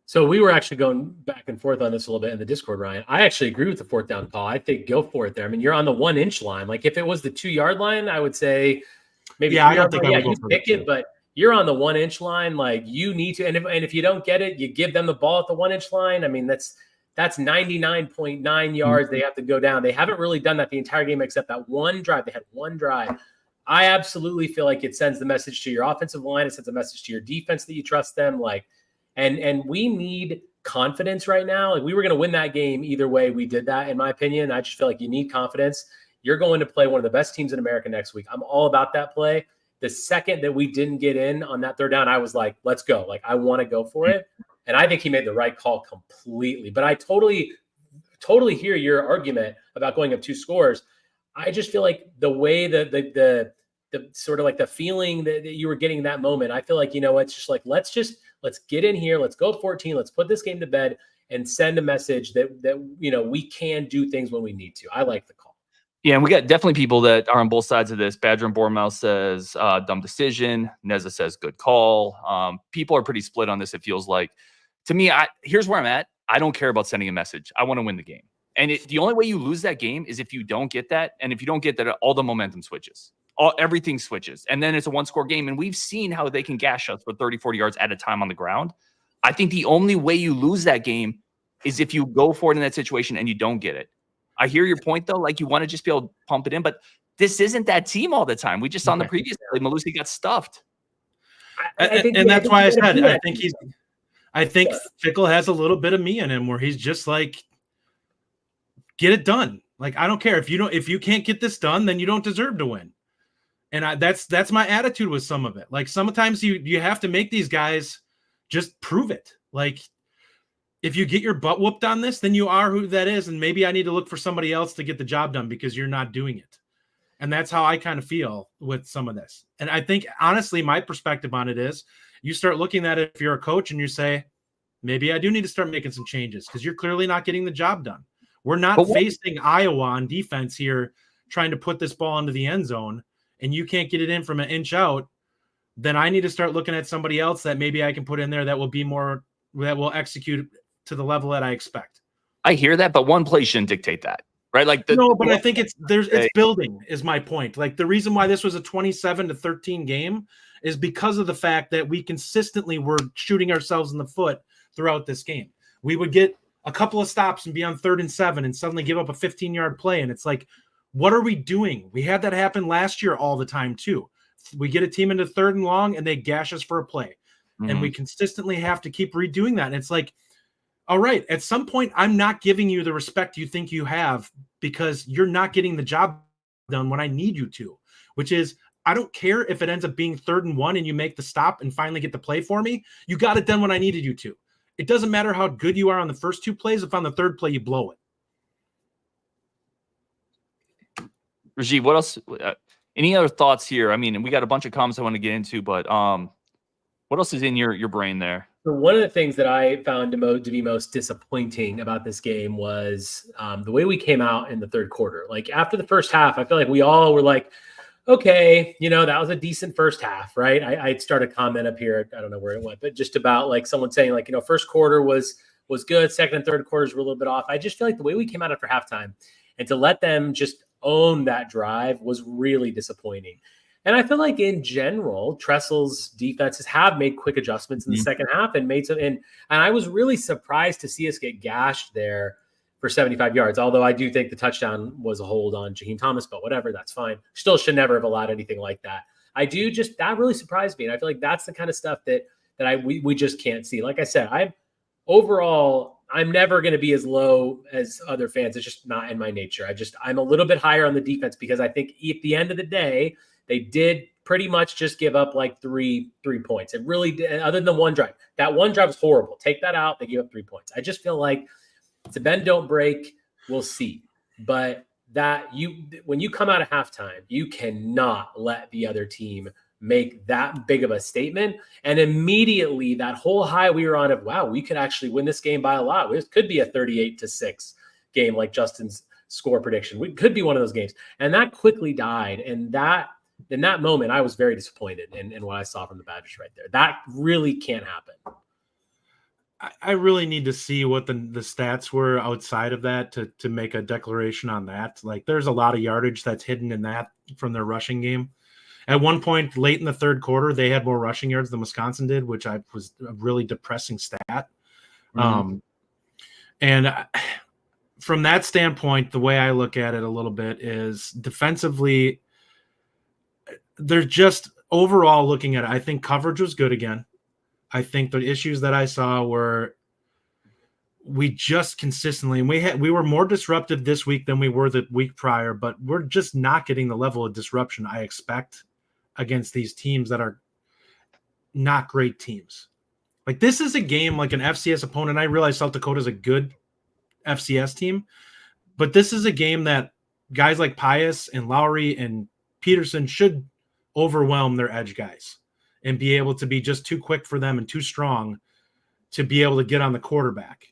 So we were actually going back and forth on this a little bit in the Discord, Ryan. I actually agree with the 4th down call. I think go for it there. I mean, you're on the 1-inch line. Like, if it was the 2-yard line, I would say maybe. Yeah, I don't think I would go for pick it, but you're on the 1-inch line. Like, you need to, and if you don't get it, you give them the ball at the 1-inch line. I mean, that's 99.9 yards they have to go down. They haven't really done that the entire game except that one drive. They had one drive. I absolutely feel like it sends the message to your offensive line. It sends a message to your defense that you trust them. Like, and we need confidence right now. Like, we were going to win that game either way. We did that, in my opinion. I just feel like you need confidence. You're going to play one of the best teams in America next week. I'm all about that play. The second that we didn't get in on that 3rd down, I was like, let's go. Like, I want to go for it. And I think he made the right call completely. But I totally hear your argument about going up 2 scores. I just feel like the way the sort of like the feeling that you were getting in that moment, I feel like, it's just like, let's get in here. Let's go 14. Let's put this game to bed and send a message that we can do things when we need to. I like the call. Yeah, and we got definitely people that are on both sides of this. Badger and Bournemouth says dumb decision. Neza says good call. People are pretty split on this, it feels like. To me, here's where I'm at. I don't care about sending a message. I want to win the game. And the only way you lose that game is if you don't get that. And if you don't get that, all the momentum switches. Everything switches. And then it's a 1-score game. And we've seen how they can gash us for 30, 40 yards at a time on the ground. I think the only way you lose that game is if you go for it in that situation and you don't get it. I hear your point, though. Like, you want to just be able to pump it in. But this isn't that team all the time. We just saw on the previous play, Malusi got stuffed. And that's why I said I think Fickle has a little bit of me in him where he's just like, get it done. Like, I don't care if you can't get this done, then you don't deserve to win. And that's my attitude with some of it. Like sometimes you have to make these guys just prove it. Like if you get your butt whooped on this, then you are who that is. And maybe I need to look for somebody else to get the job done because you're not doing it. And that's how I kind of feel with some of this. And I think, honestly, my perspective on it is you start looking at it if you're a coach and you say, maybe I do need to start making some changes because you're clearly not getting the job done. We're not facing Iowa on defense here trying to put this ball into the end zone and you can't get it in from an inch out. Then I need to start looking at somebody else that maybe I can put in there that will execute to the level that I expect. I hear that, but one play shouldn't dictate that. Right, like but I think it's building is my point. Like the reason why this was a 27-13 game is because of the fact that we consistently were shooting ourselves in the foot throughout this game. We would get a couple of stops and be on 3rd and 7 and suddenly give up a 15-yard play. And it's like, what are we doing? We had that happen last year all the time too. We get a team into 3rd and long and they gash us for a play. Mm-hmm. And we consistently have to keep redoing that. And it's like, all right, at some point, I'm not giving you the respect you think you have because you're not getting the job done when I need you to, which is I don't care if it ends up being 3rd and 1 and you make the stop and finally get the play for me. You got it done when I needed you to. It doesn't matter how good you are on the first 2 plays. If on the 3rd play, you blow it. Rajiv, what else? Any other thoughts here? I mean, we got a bunch of comments I want to get into, but what else is in your brain there? So one of the things that I found to be most disappointing about this game was the way we came out in the 3rd quarter. Like after the first half, I feel like we all were like, okay, that was a decent first half, right? I'd start a comment up here. I don't know where it went, but just about like someone saying like, first quarter was good. 2nd and 3rd quarters were a little bit off. I just feel like the way we came out after halftime and to let them just own that drive was really disappointing. And I feel like in general, Tressel's defenses have made quick adjustments in the second half and made some. And I was really surprised to see us get gashed there for 75 yards. Although I do think the touchdown was a hold on Jaheim Thomas, but whatever, that's fine. Still should never have allowed anything like that. That really surprised me. And I feel like that's the kind of stuff that we just can't see. Like I said, I'm never going to be as low as other fans. It's just not in my nature. I'm a little bit higher on the defense because I think at the end of the day, they did pretty much just give up like three points. It really did, other than one drive. That one drive was horrible. Take that out. They gave up 3 points. I just feel like it's a bend, don't break. We'll see. But when you come out of halftime, you cannot let the other team make that big of a statement. And immediately that whole high we were on of, wow, we could actually win this game by a lot. This could be a 38-6 game like Justin's score prediction. We could be one of those games. And that quickly died. And in that moment, I was very disappointed in what I saw from the Badgers right there. That really can't happen. I really need to see what the stats were outside of that to make a declaration on that. Like there's a lot of yardage that's hidden in that from their rushing game. At one point late in the 3rd quarter, they had more rushing yards than Wisconsin did, which was a really depressing stat. Mm-hmm. And from that standpoint, the way I look at it a little bit is defensively, they're just overall looking at it. I think coverage was good again. I think the issues that I saw were we just consistently, and we were more disruptive this week than we were the week prior, but we're just not getting the level of disruption I expect against these teams that are not great teams. Like this is a game like an FCS opponent. I realize South Dakota is a good FCS team, but this is a game that guys like Pius and Lowry and Peterson should overwhelm their edge guys and be able to be just too quick for them and too strong to be able to get on the quarterback.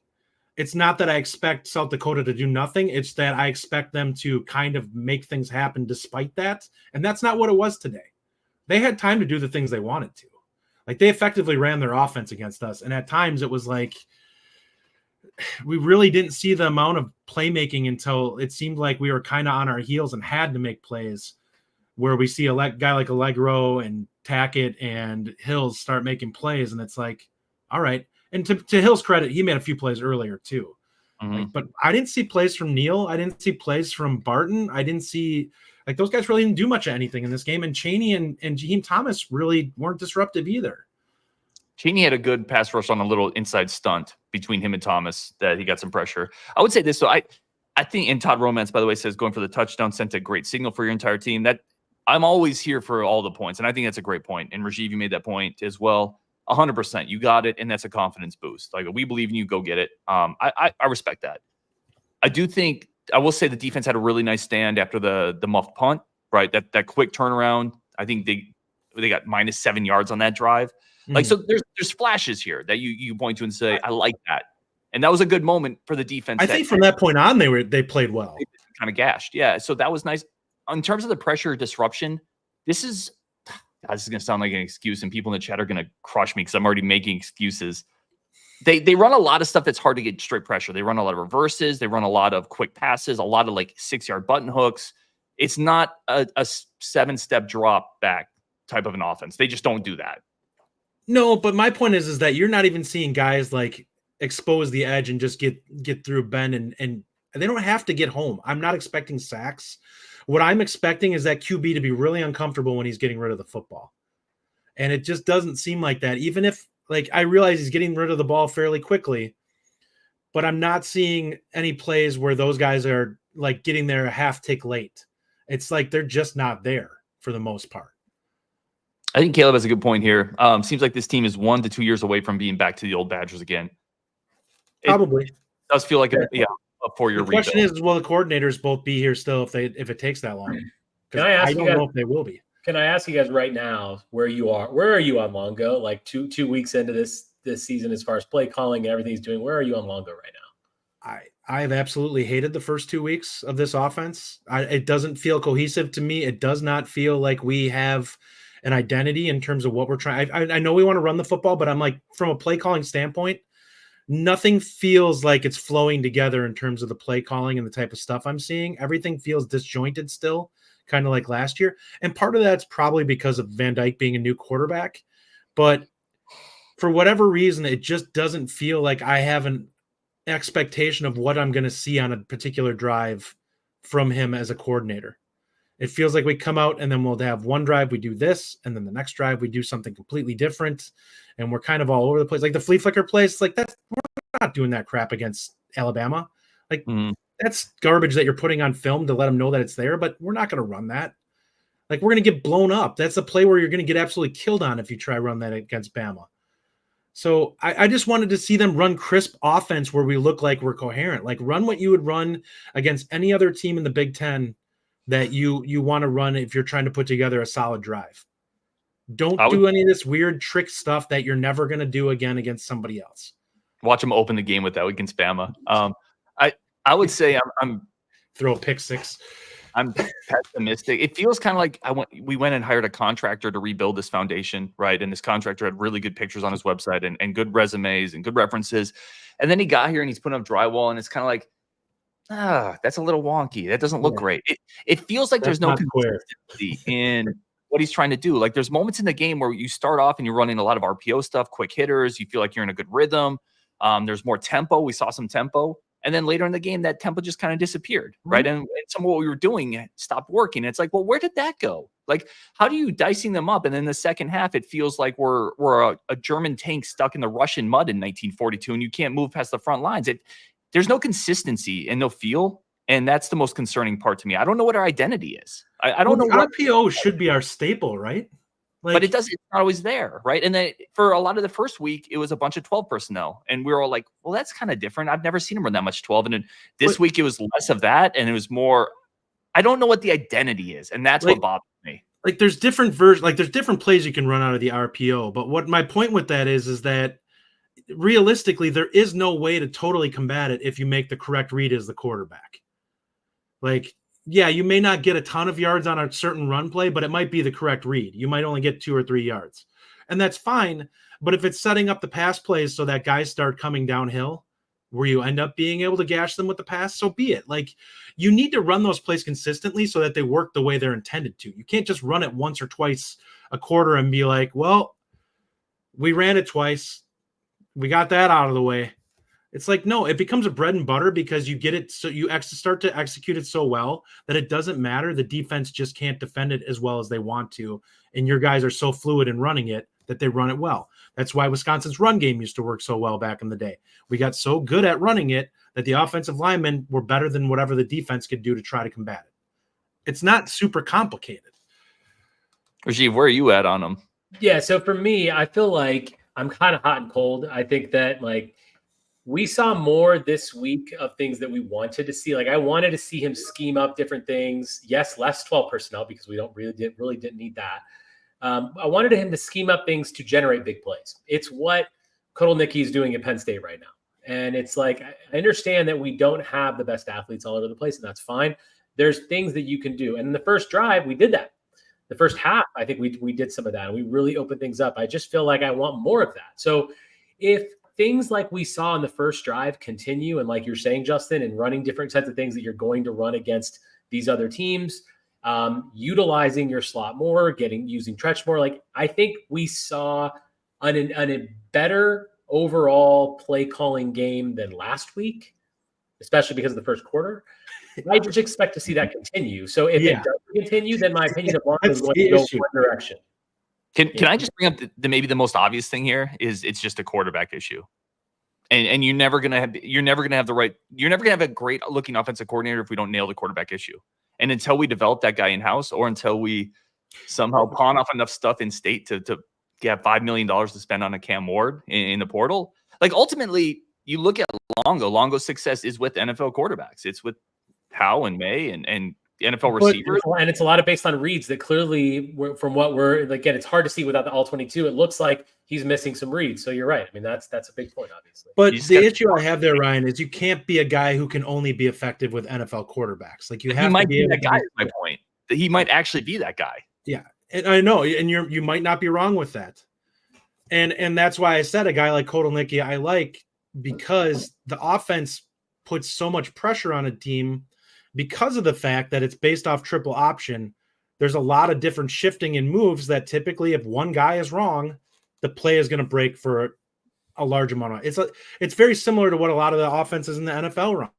It's not that I expect South Dakota to do nothing. It's that I expect them to kind of make things happen despite that. And that's not what it was today. They had time to do the things they wanted to. Like they effectively ran their offense against us. And at times it was like, we really didn't see the amount of playmaking until it seemed like we were kind of on our heels and had to make plays where we see a guy like Allegro and Tackett and Hills start making plays. And it's like, all right. And to Hill's credit, he made a few plays earlier too. Mm-hmm. Like, but I didn't see plays from Neal. I didn't see plays from Barton. I didn't see like those guys really didn't do much of anything in this game. And Chaney and Jaheim Thomas really weren't disruptive either. Chaney had a good pass rush on a little inside stunt between him and Thomas that he got some pressure. I would say this. So I think, and Todd Romance, by the way, says going for the touchdown sent a great signal for your entire team. That I'm always here for all the points, and I think that's a great point. And Rajiv, you made that point as well. 100%, you got it, and that's a confidence boost. Like, we believe in you, go get it. I respect that. I do think I will say the defense had a really nice stand after the muffed punt, right? That quick turnaround. I think they got -7 yards on that drive. Like, so there's flashes here that you point to and say, I like that. And that was a good moment for the defense. I think from that point on, they played well. They kind of gashed. Yeah. So that was nice. In terms of the pressure disruption, this is going to sound like an excuse, and people in the chat are going to crush me because I'm already making excuses. They run a lot of stuff that's hard to get straight pressure. They run a lot of reverses. They run a lot of quick passes, a lot of like 6-yard button hooks. It's not a 7-step drop back type of an offense. They just don't do that. No, but my point is that you're not even seeing guys like expose the edge and just get through bend and they don't have to get home. I'm not expecting sacks. What I'm expecting is that QB to be really uncomfortable when he's getting rid of the football. And it just doesn't seem like that. Even if, like, I realize he's getting rid of the ball fairly quickly, but I'm not seeing any plays where those guys are like getting there a half tick late. It's like they're just not there for the most part. I think Caleb has a good point here. Seems like this team is 1 to 2 years away from being back to the old Badgers again. Probably. It does feel like a 4-year rebuild. The question is, will the coordinators both be here still if it takes that long? Can I ask I don't know if they will be. Can I ask you guys right now where you are? Where are you on Longo? Like two weeks into this season, as far as play calling and everything he's doing, where are you on Longo right now? I have absolutely hated the first 2 weeks of this offense. It doesn't feel cohesive to me. It does not feel like we have an identity in terms of what we're trying. I know we want to run the football, but I'm like, from a play calling standpoint, nothing feels like it's flowing together in terms of the play calling and the type of stuff I'm seeing. Everything feels disjointed still, kind of like last year. And part of that's probably because of Van Dyke being a new quarterback. But for whatever reason, it just doesn't feel like I have an expectation of what I'm going to see on a particular drive from him as a coordinator. It feels like we come out and then we'll have one drive, we do this, and then the next drive we do something completely different, and we're kind of all over the place. Like the flea flicker plays, like we're not doing that crap against Alabama. Like that's garbage that you're putting on film to let them know that it's there, but we're not going to run that. Like, we're going to get blown up. That's a play where you're going to get absolutely killed on if you try run that against Bama. So I just wanted to see them run crisp offense where we look like we're coherent. Like, run what you would run against any other team in the Big Ten that you want to run if you're trying to put together a solid drive. Don't do any of this weird trick stuff that you're never going to do again against somebody else. Watch them open the game with that against Bama. I would say I'm throw a pick six. I'm pessimistic. It feels kind of like we went and hired a contractor to rebuild this foundation, right? And this contractor had really good pictures on his website and good resumes and good references. And then he got here and he's putting up drywall, and it's kind of like, that's a little wonky. That doesn't look great. It feels like there's no consistency in what he's trying to do. Like, there's moments in the game where you start off and you're running a lot of RPO stuff, quick hitters. You feel like you're in a good rhythm. There's more tempo. We saw some tempo. And then later in the game, that tempo just kind of disappeared, right? And some of what we were doing stopped working. It's like, well, where did that go? Like, how do you dicing them up? And then the second half, it feels like we're a German tank stuck in the Russian mud in 1942, and you can't move past the front lines. There's no consistency and no feel. And that's the most concerning part to me. I don't know what our identity is. I don't know what RPO should be our staple, right? Like, but it's not always there, right? And then for a lot of the first week, it was a bunch of 12 personnel. And we were all like, well, that's kind of different. I've never seen him run that much 12. And then this week, it was less of that. And it was more, I don't know what the identity is. And that's what bothers me. Like, there's different versions, like there's different plays you can run out of the RPO. But what my point with that is that realistically, there is no way to totally combat it if you make the correct read as the quarterback. Like, yeah, you may not get a ton of yards on a certain run play, but it might be the correct read. You might only get 2 or 3 yards, and that's fine. But if it's setting up the pass plays so that guys start coming downhill where you end up being able to gash them with the pass, so be it. Like, you need to run those plays consistently so that they work the way they're intended to. You can't just run it once or twice a quarter and be like, well, we ran it twice. We got that out of the way. It's like, no, it becomes a bread and butter because you get it. So you start to execute it so well that it doesn't matter. The defense just can't defend it as well as they want to. And your guys are so fluid in running it that they run it well. That's why Wisconsin's run game used to work so well back in the day. We got so good at running it that the offensive linemen were better than whatever the defense could do to try to combat it. It's not super complicated. Rajiv, where are you at on him? Yeah, so for me, I feel like I'm kind of hot and cold. I think that like we saw more this week of things that we wanted to see. Like I wanted to see him scheme up different things. Yes, less 12 personnel because we don't really didn't need that. I wanted him to scheme up things to generate big plays. It's what Kotelnicki is doing at Penn State right now. And it's like, I understand that we don't have the best athletes all over the place, and that's fine. There's things that you can do. And in the first drive, we did that. The first half, I think we did some of that, and we really opened things up. I just feel like I want more of that. So if things like we saw in the first drive continue, and like you're saying, Justin, and running different sets of things that you're going to run against these other teams, utilizing your slot more, using Tretch more, like I think we saw a better overall play calling game than last week, especially because of the first quarter. I just expect to see that continue. So if it doesn't continue, then my opinion of Longo is going to go one direction. Can I just bring up maybe the most obvious thing here is it's just a quarterback issue, and you're never gonna have a great looking offensive coordinator if we don't nail the quarterback issue. And until we develop that guy in house, or until we somehow pawn off enough stuff in state to get $5 million to spend on a Cam Ward in the portal, like ultimately you look at Longo's success is with NFL quarterbacks. It's with Howe and May and NFL receivers. And it's a lot of based on reads that clearly, from what we're again, it's hard to see without the all 22. It looks like he's missing some reads. So you're right. I mean, that's a big point, obviously. But the issue I have there, Ryan, is you can't be a guy who can only be effective with NFL quarterbacks. Like you have to be that guy. Is my point. That he might actually be that guy. Yeah, and I know, and you might not be wrong with that. And that's why I said a guy like Kotelnicki I like, because the offense puts so much pressure on a team because of the fact that it's based off triple option. There's a lot of different shifting and moves that typically, if one guy is wrong, the play is going to break for a large amount of it. It's very similar to what a lot of the offenses in the NFL run.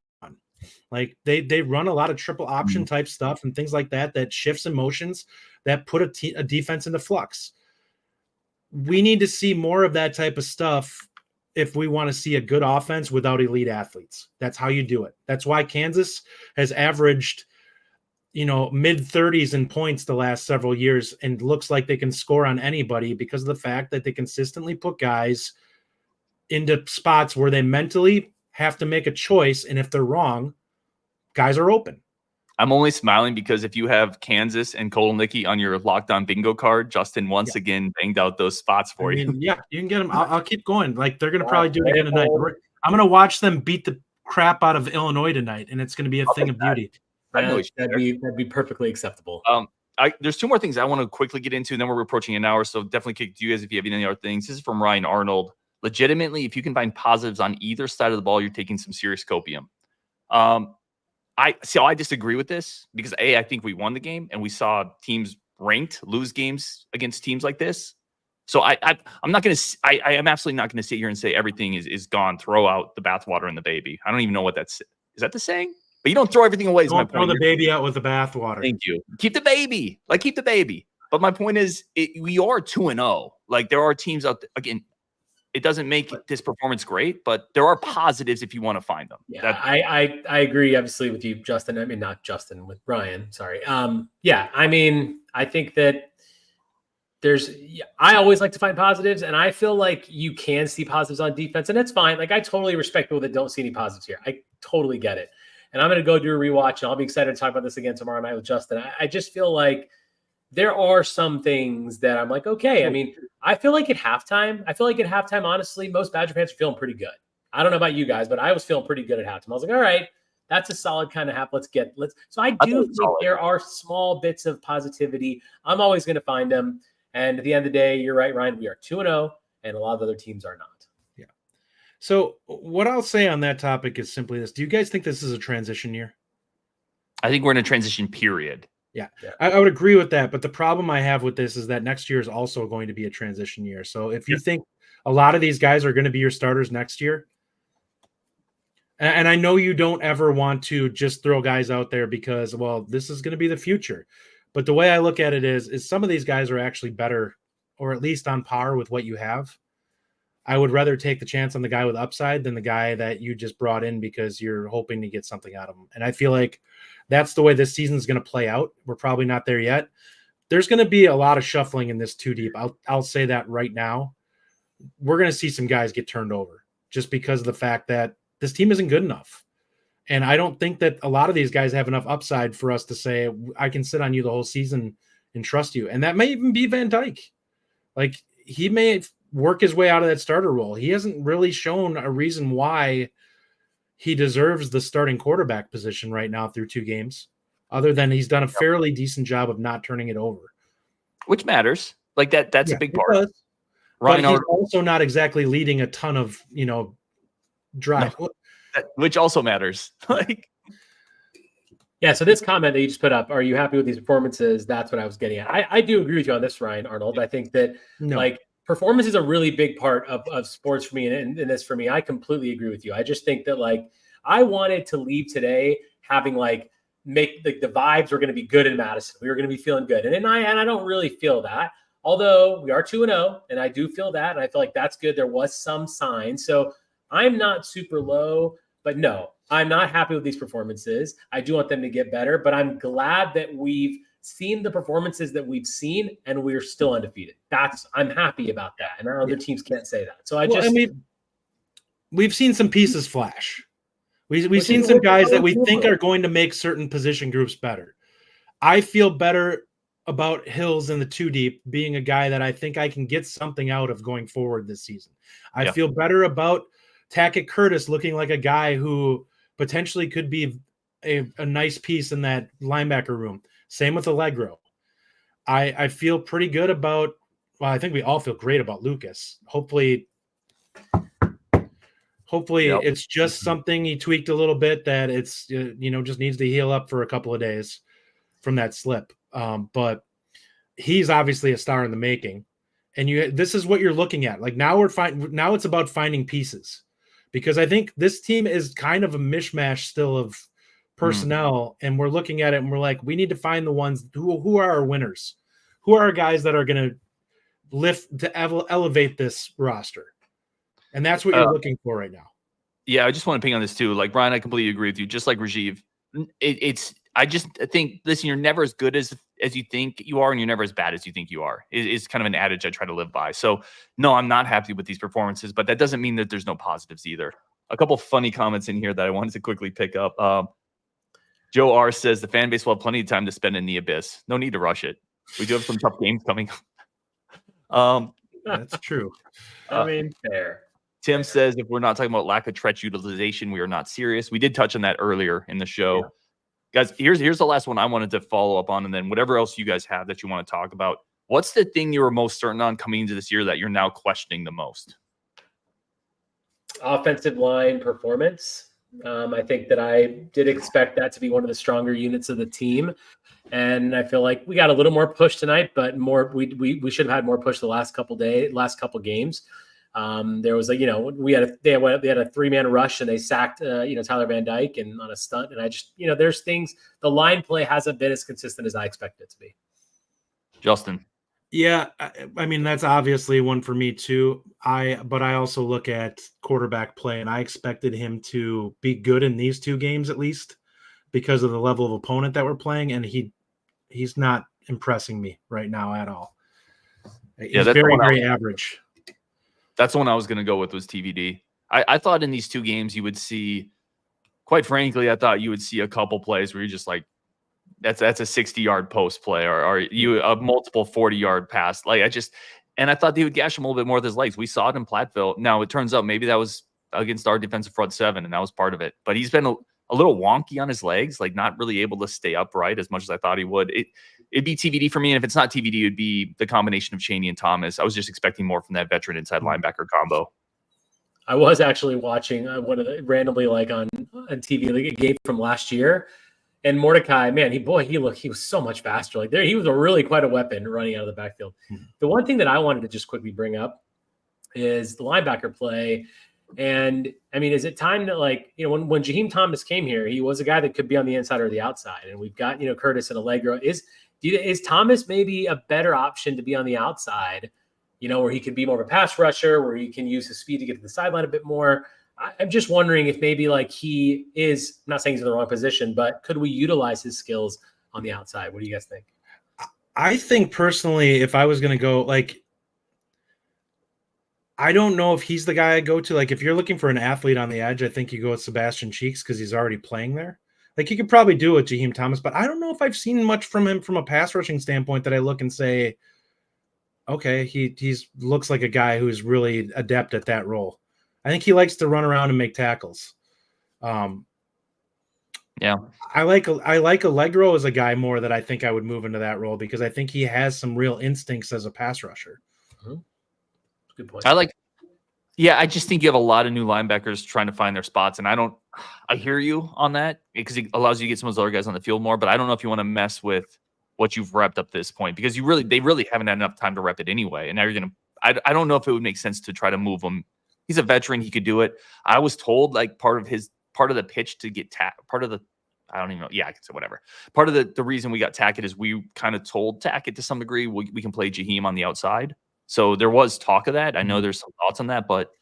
Like they run a lot of triple option type stuff and things like that shifts and motions that put a defense into flux. We need to see more of that type of stuff if we want to see a good offense without elite athletes. That's how you do it. That's why Kansas has averaged, mid-30s in points the last several years and looks like they can score on anybody because of the fact that they consistently put guys into spots where they mentally have to make a choice, and if they're wrong, guys are open. I'm only smiling because if you have Kansas and Kotelnicki on your lockdown bingo card, Justin once again banged out those spots for you. Yeah, you can get them. I'll keep going. Like they're going to probably do it again tonight. I'm going to watch them beat the crap out of Illinois tonight, and it's going to be a thing of beauty. That'd be perfectly acceptable. There's two more things I want to quickly get into, and then we're approaching an hour, so definitely kick to you guys if you have any other things. This is from Ryan Arnold. Legitimately, if you can find positives on either side of the ball, you're taking some serious copium. I disagree with this because I think we won the game and we saw teams ranked lose games against teams like this. So I'm not going to. I am absolutely not going to sit here and say everything is gone. Throw out the bathwater and the baby. I don't even know what is that the saying? But you don't throw everything away. Don't throw the baby out with the bathwater. Thank you. Keep the baby. Keep the baby. But my point is, we are 2-0. Like there are teams out there, again. It doesn't make this performance great, but there are positives if you want to find them. Yeah, I agree, obviously, with you, Justin. I mean, not Justin, with Brian. Sorry. I mean, I think that I always like to find positives, and I feel like you can see positives on defense, and it's fine. Like, I totally respect people that don't see any positives here. I totally get it. And I'm going to go do a rewatch, and I'll be excited to talk about this again tomorrow night with Justin. I just feel like there are some things that I'm like, okay. I mean, I feel like at halftime, honestly, most Badger fans are feeling pretty good. I don't know about you guys, but I was feeling pretty good at halftime. I was like, all right, that's a solid kind of half. So I do think there are small bits of positivity. I'm always going to find them. And at the end of the day, you're right, Ryan, we are 2-0 and a lot of other teams are not. Yeah. So what I'll say on that topic is simply this. Do you guys think this is a transition year? I think we're in a transition period. Yeah. I would agree with that. But the problem I have with this is that next year is also going to be a transition year. So if you think a lot of these guys are going to be your starters next year, and I know you don't ever want to just throw guys out there because, well, this is going to be the future. But the way I look at it is some of these guys are actually better, or at least on par with what you have. I would rather take the chance on the guy with upside than the guy that you just brought in because you're hoping to get something out of him. And I feel like that's the way this season is going to play out. We're probably not there yet, there's going to be a lot of shuffling in this 2 deep. I'll say that right now. We're going to see some guys get turned over just because of the fact that this team isn't good enough. And I don't think that a lot of these guys have enough upside for us to say, I can sit on you the whole season and trust you. And that may even be Van Dyke. Like, he may work his way out of that starter role. He hasn't really shown a reason why he deserves the starting quarterback position right now through 2 games, other than he's done a fairly decent job of not turning it over. Which matters. Like that's a big part. But he's also not exactly leading a ton of, drive. No, which also matters. Yeah, so this comment that you just put up, are you happy with these performances? That's what I was getting at. I do agree with you on this, Ryan Arnold. I think that performance is a really big part of sports for me and this for me. I completely agree with you. I just think that I wanted to leave today having make the vibes were going to be good in Madison. We were going to be feeling good. And I don't really feel that. Although we are 2-0, and I do feel that, and I feel like that's good. There was some sign. So I'm not super low, but no, I'm not happy with these performances. I do want them to get better, but I'm glad that we've seen the performances that we've seen, and we're still undefeated. I'm happy about that, and our other teams can't say that. So we've seen some pieces flash. We've seen some guys that we think are going to make certain position groups better. I feel better about Hills in the 2 deep being a guy that I think I can get something out of going forward this season. I feel better about Tackett Curtis looking like a guy who potentially could be a nice piece in that linebacker room. Same with Allegro. I feel pretty good about, I think we all feel great about Lucas. Hopefully it's just something he tweaked a little bit that it's, just needs to heal up for a couple of days from that slip. But he's obviously a star in the making, and this is what you're looking at. Now it's about finding pieces, because I think this team is kind of a mishmash still of personnel, and we're looking at it and we're like, we need to find the ones who are our winners, who are our guys that are going to elevate this roster. And that's what you're looking for right now. Yeah. I just want to ping on this too. Like, Brian, I completely agree with you. Just like Rajiv, I just think, listen, you're never as good as you think you are, and you're never as bad as you think you are. It's kind of an adage I try to live by. So no, I'm not happy with these performances, but that doesn't mean that there's no positives either. A couple funny comments in here that I wanted to quickly pick up. Joe R says the fan base will have plenty of time to spend in the abyss. No need to rush it. We do have some tough games coming up. That's true. Fair. Tim says if we're not talking about lack of Tretch utilization, we are not serious. We did touch on that earlier in the show. Yeah. Guys, here's the last one I wanted to follow up on, and then whatever else you guys have that you want to talk about. What's the thing you were most certain on coming into this year that you're now questioning the most? Offensive line performance. I think that I did expect that to be one of the stronger units of the team. And I feel like we got a little more push tonight, but we should have had more push the last couple games. There was they had a 3-man rush, and they sacked Tyler Van Dyke and on a stunt. And I just there's things, the line play hasn't been as consistent as I expected it to be. Justin. Yeah, I mean, that's obviously one for me too. But I also look at quarterback play, and I expected him to be good in these 2 games at least because of the level of opponent that we're playing, and he's not impressing me right now at all. He's very average. That's the one I was going to go with, was TVD. I thought in these 2 games you would see, quite frankly, I thought you would see a couple plays where you're just like, that's a 60-yard post play, or you a multiple 40-yard pass. And I thought they would gash him a little bit more with his legs. We saw it in Platteville. Now it turns out maybe that was against our defensive front 7, and that was part of it. But he's been a little wonky on his legs, not really able to stay upright as much as I thought he would. It'd be TVD for me, and if it's not TVD, it'd be the combination of Chaney and Thomas. I was just expecting more from that veteran inside linebacker combo. I was actually watching randomly on TV a game from last year. And Mordecai, man, he was so much faster. He was really quite a weapon running out of the backfield. The one thing that I wanted to just quickly bring up is the linebacker play. And I mean, is it time that when Jaheim Thomas came here, he was a guy that could be on the inside or the outside. And we've got, Curtis and Allegro. Is Thomas maybe a better option to be on the outside, where he could be more of a pass rusher, where he can use his speed to get to the sideline a bit more? I'm just wondering if maybe he is, I'm not saying he's in the wrong position, but could we utilize his skills on the outside? What do you guys think? I think personally, if I was going to go, I don't know if he's the guy I go to. Like, if you're looking for an athlete on the edge, I think you go with Sebastian Cheeks because he's already playing there. Like, he could probably do it with Jaheim Thomas, but I don't know if I've seen much from him from a pass rushing standpoint that I look and say, okay, he's looks like a guy who's really adept at that role. I think he likes to run around and make tackles. Yeah, I like Allegro as a guy more that I think I would move into that role because I think he has some real instincts as a pass rusher. Good point. I just think you have a lot of new linebackers trying to find their spots, and I hear you on that because it allows you to get some of those other guys on the field more. But I don't know if you want to mess with what you've repped up to this point because they really haven't had enough time to rep it anyway. And now you're gonna. I don't know if it would make sense to try to move him. He's a veteran; he could do it. I was told like part of the pitch to get I don't even know. Yeah, I can say whatever. Part of the reason we got Tackett is we kind of told Tackett to some degree we can play Jaheim on the outside. So there was talk of that. I know there's some thoughts on that, but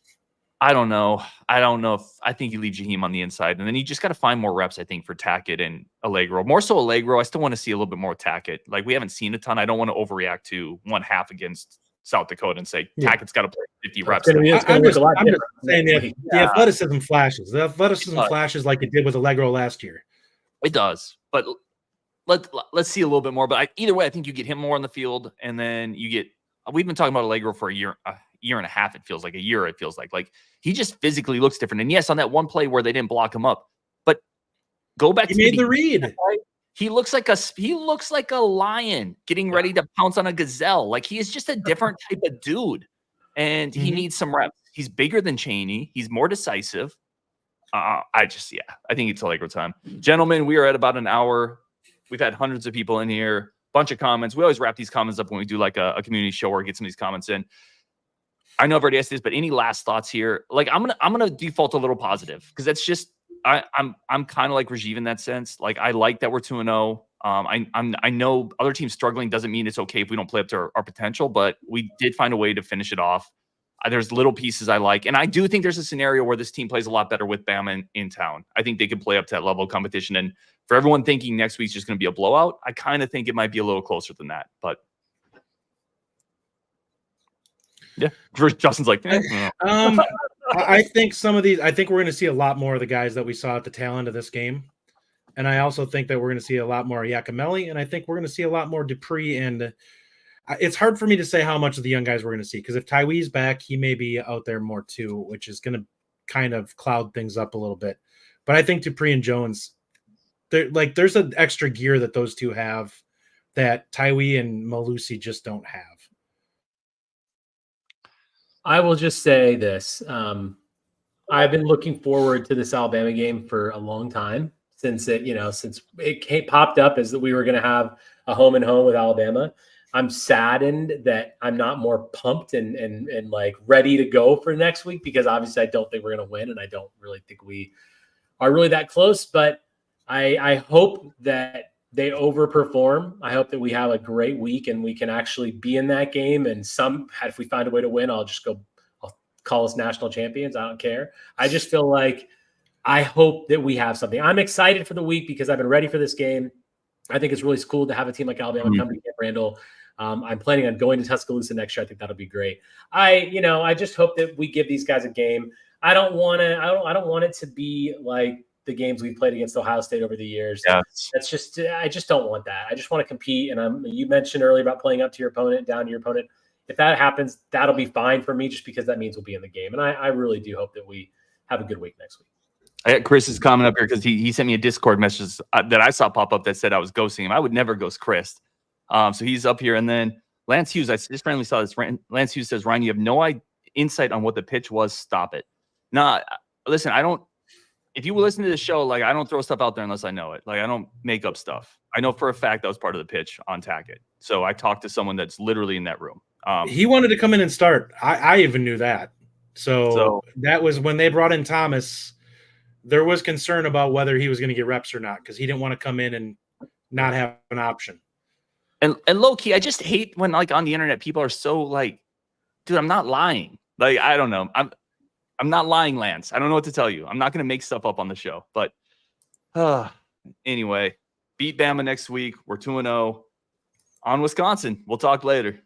I don't know. I think you leave Jaheim on the inside, and then you just got to find more reps, I think, for Tackett and Allegro. More so Allegro. I still want to see a little bit more Tackett. Like, we haven't seen a ton. I don't want to overreact to 1/2 against South Dakota and say Tackett's got to play 50 reps. I'm just saying the athleticism flashes. The athleticism flashes like it did with Allegro last year. It does, but let's see a little bit more. But either way, I think you get him more on the field, and then you get. We've been talking about Allegro for a year and a half. It feels like a year. It feels like he just physically looks different. And yes, on that one play where they didn't block him up, but go back. He made the read. He looks like a lion getting ready to pounce on a gazelle. Like, he is just a different type of dude, and he needs some reps. He's bigger than Chaney. He's more decisive. I think it's Allegro time. Gentlemen, we are at about an hour. We've had hundreds of people in here, bunch of comments. We always wrap these comments up when we do like a community show or get some of these comments in. I know I've already asked this, but any last thoughts here? Like, I'm gonna default a little positive because that's just I'm kind of like Rajiv in that sense. Like, I like that we're 2-0. I know other teams struggling doesn't mean it's okay if we don't play up to our potential, but we did find a way to finish it off. There's little pieces I like. And I do think there's a scenario where this team plays a lot better with Bama in town. I think they could play up to that level of competition. And for everyone thinking next week's just going to be a blowout, I kind of think it might be a little closer than that. But yeah, Justin's like, I think we're going to see a lot more of the guys that we saw at the tail end of this game. And I also think that we're going to see a lot more Yacamelli. And I think we're going to see a lot more Dupree. And it's hard for me to say how much of the young guys we're going to see, because if Tywee's back, he may be out there more too, which is going to kind of cloud things up a little bit. But I think Dupree and Jones, there's an extra gear that those two have that Tywee and Malusi just don't have. I will just say this. I've been looking forward to this Alabama game for a long time since it popped up as that we were going to have a home and home with Alabama. I'm saddened that I'm not more pumped and like ready to go for next week, because obviously I don't think we're going to win, and I don't really think we are really that close. But I hope that they overperform. I hope that we have a great week and we can actually be in that game. And if we find a way to win, I'll call us national champions. I don't care. I just feel like I hope that we have something. I'm excited for the week because I've been ready for this game. I think it's really cool to have a team like Alabama come to Camp Randall. I'm planning on going to Tuscaloosa next year. I think that'll be great. I just hope that we give these guys a game. I don't want it to be like the games we've played against Ohio State over the years. Yes. I just don't want that. I just want to compete. And you mentioned earlier about playing up to your opponent, down to your opponent. If that happens, that'll be fine for me, just because that means we'll be in the game. And I really do hope that we have a good week next week. I got Chris's comment up here because he sent me a Discord message that I saw pop up that said I was ghosting him. I would never ghost Chris. So he's up here. And then Lance Hughes, I just randomly saw this. Lance Hughes says, Ryan, you have no insight on what the pitch was. Stop it. Nah, listen, if you listen to the show, like, I don't throw stuff out there unless I know it. Like, I don't make up stuff. I know for a fact that was part of the pitch on Tackett. So I talked to someone that's literally in that room. He wanted to come in and start. I even knew that. So that was when they brought in Thomas. There was concern about whether he was going to get reps or not, because he didn't want to come in and not have an option. And low key, I just hate when, like, on the internet, people are so like, dude, I'm not lying. Like, I don't know. I'm not lying, Lance. I don't know what to tell you. I'm not going to make stuff up on the show. But anyway, beat Bama next week. We're 2-0. on Wisconsin. We'll talk later.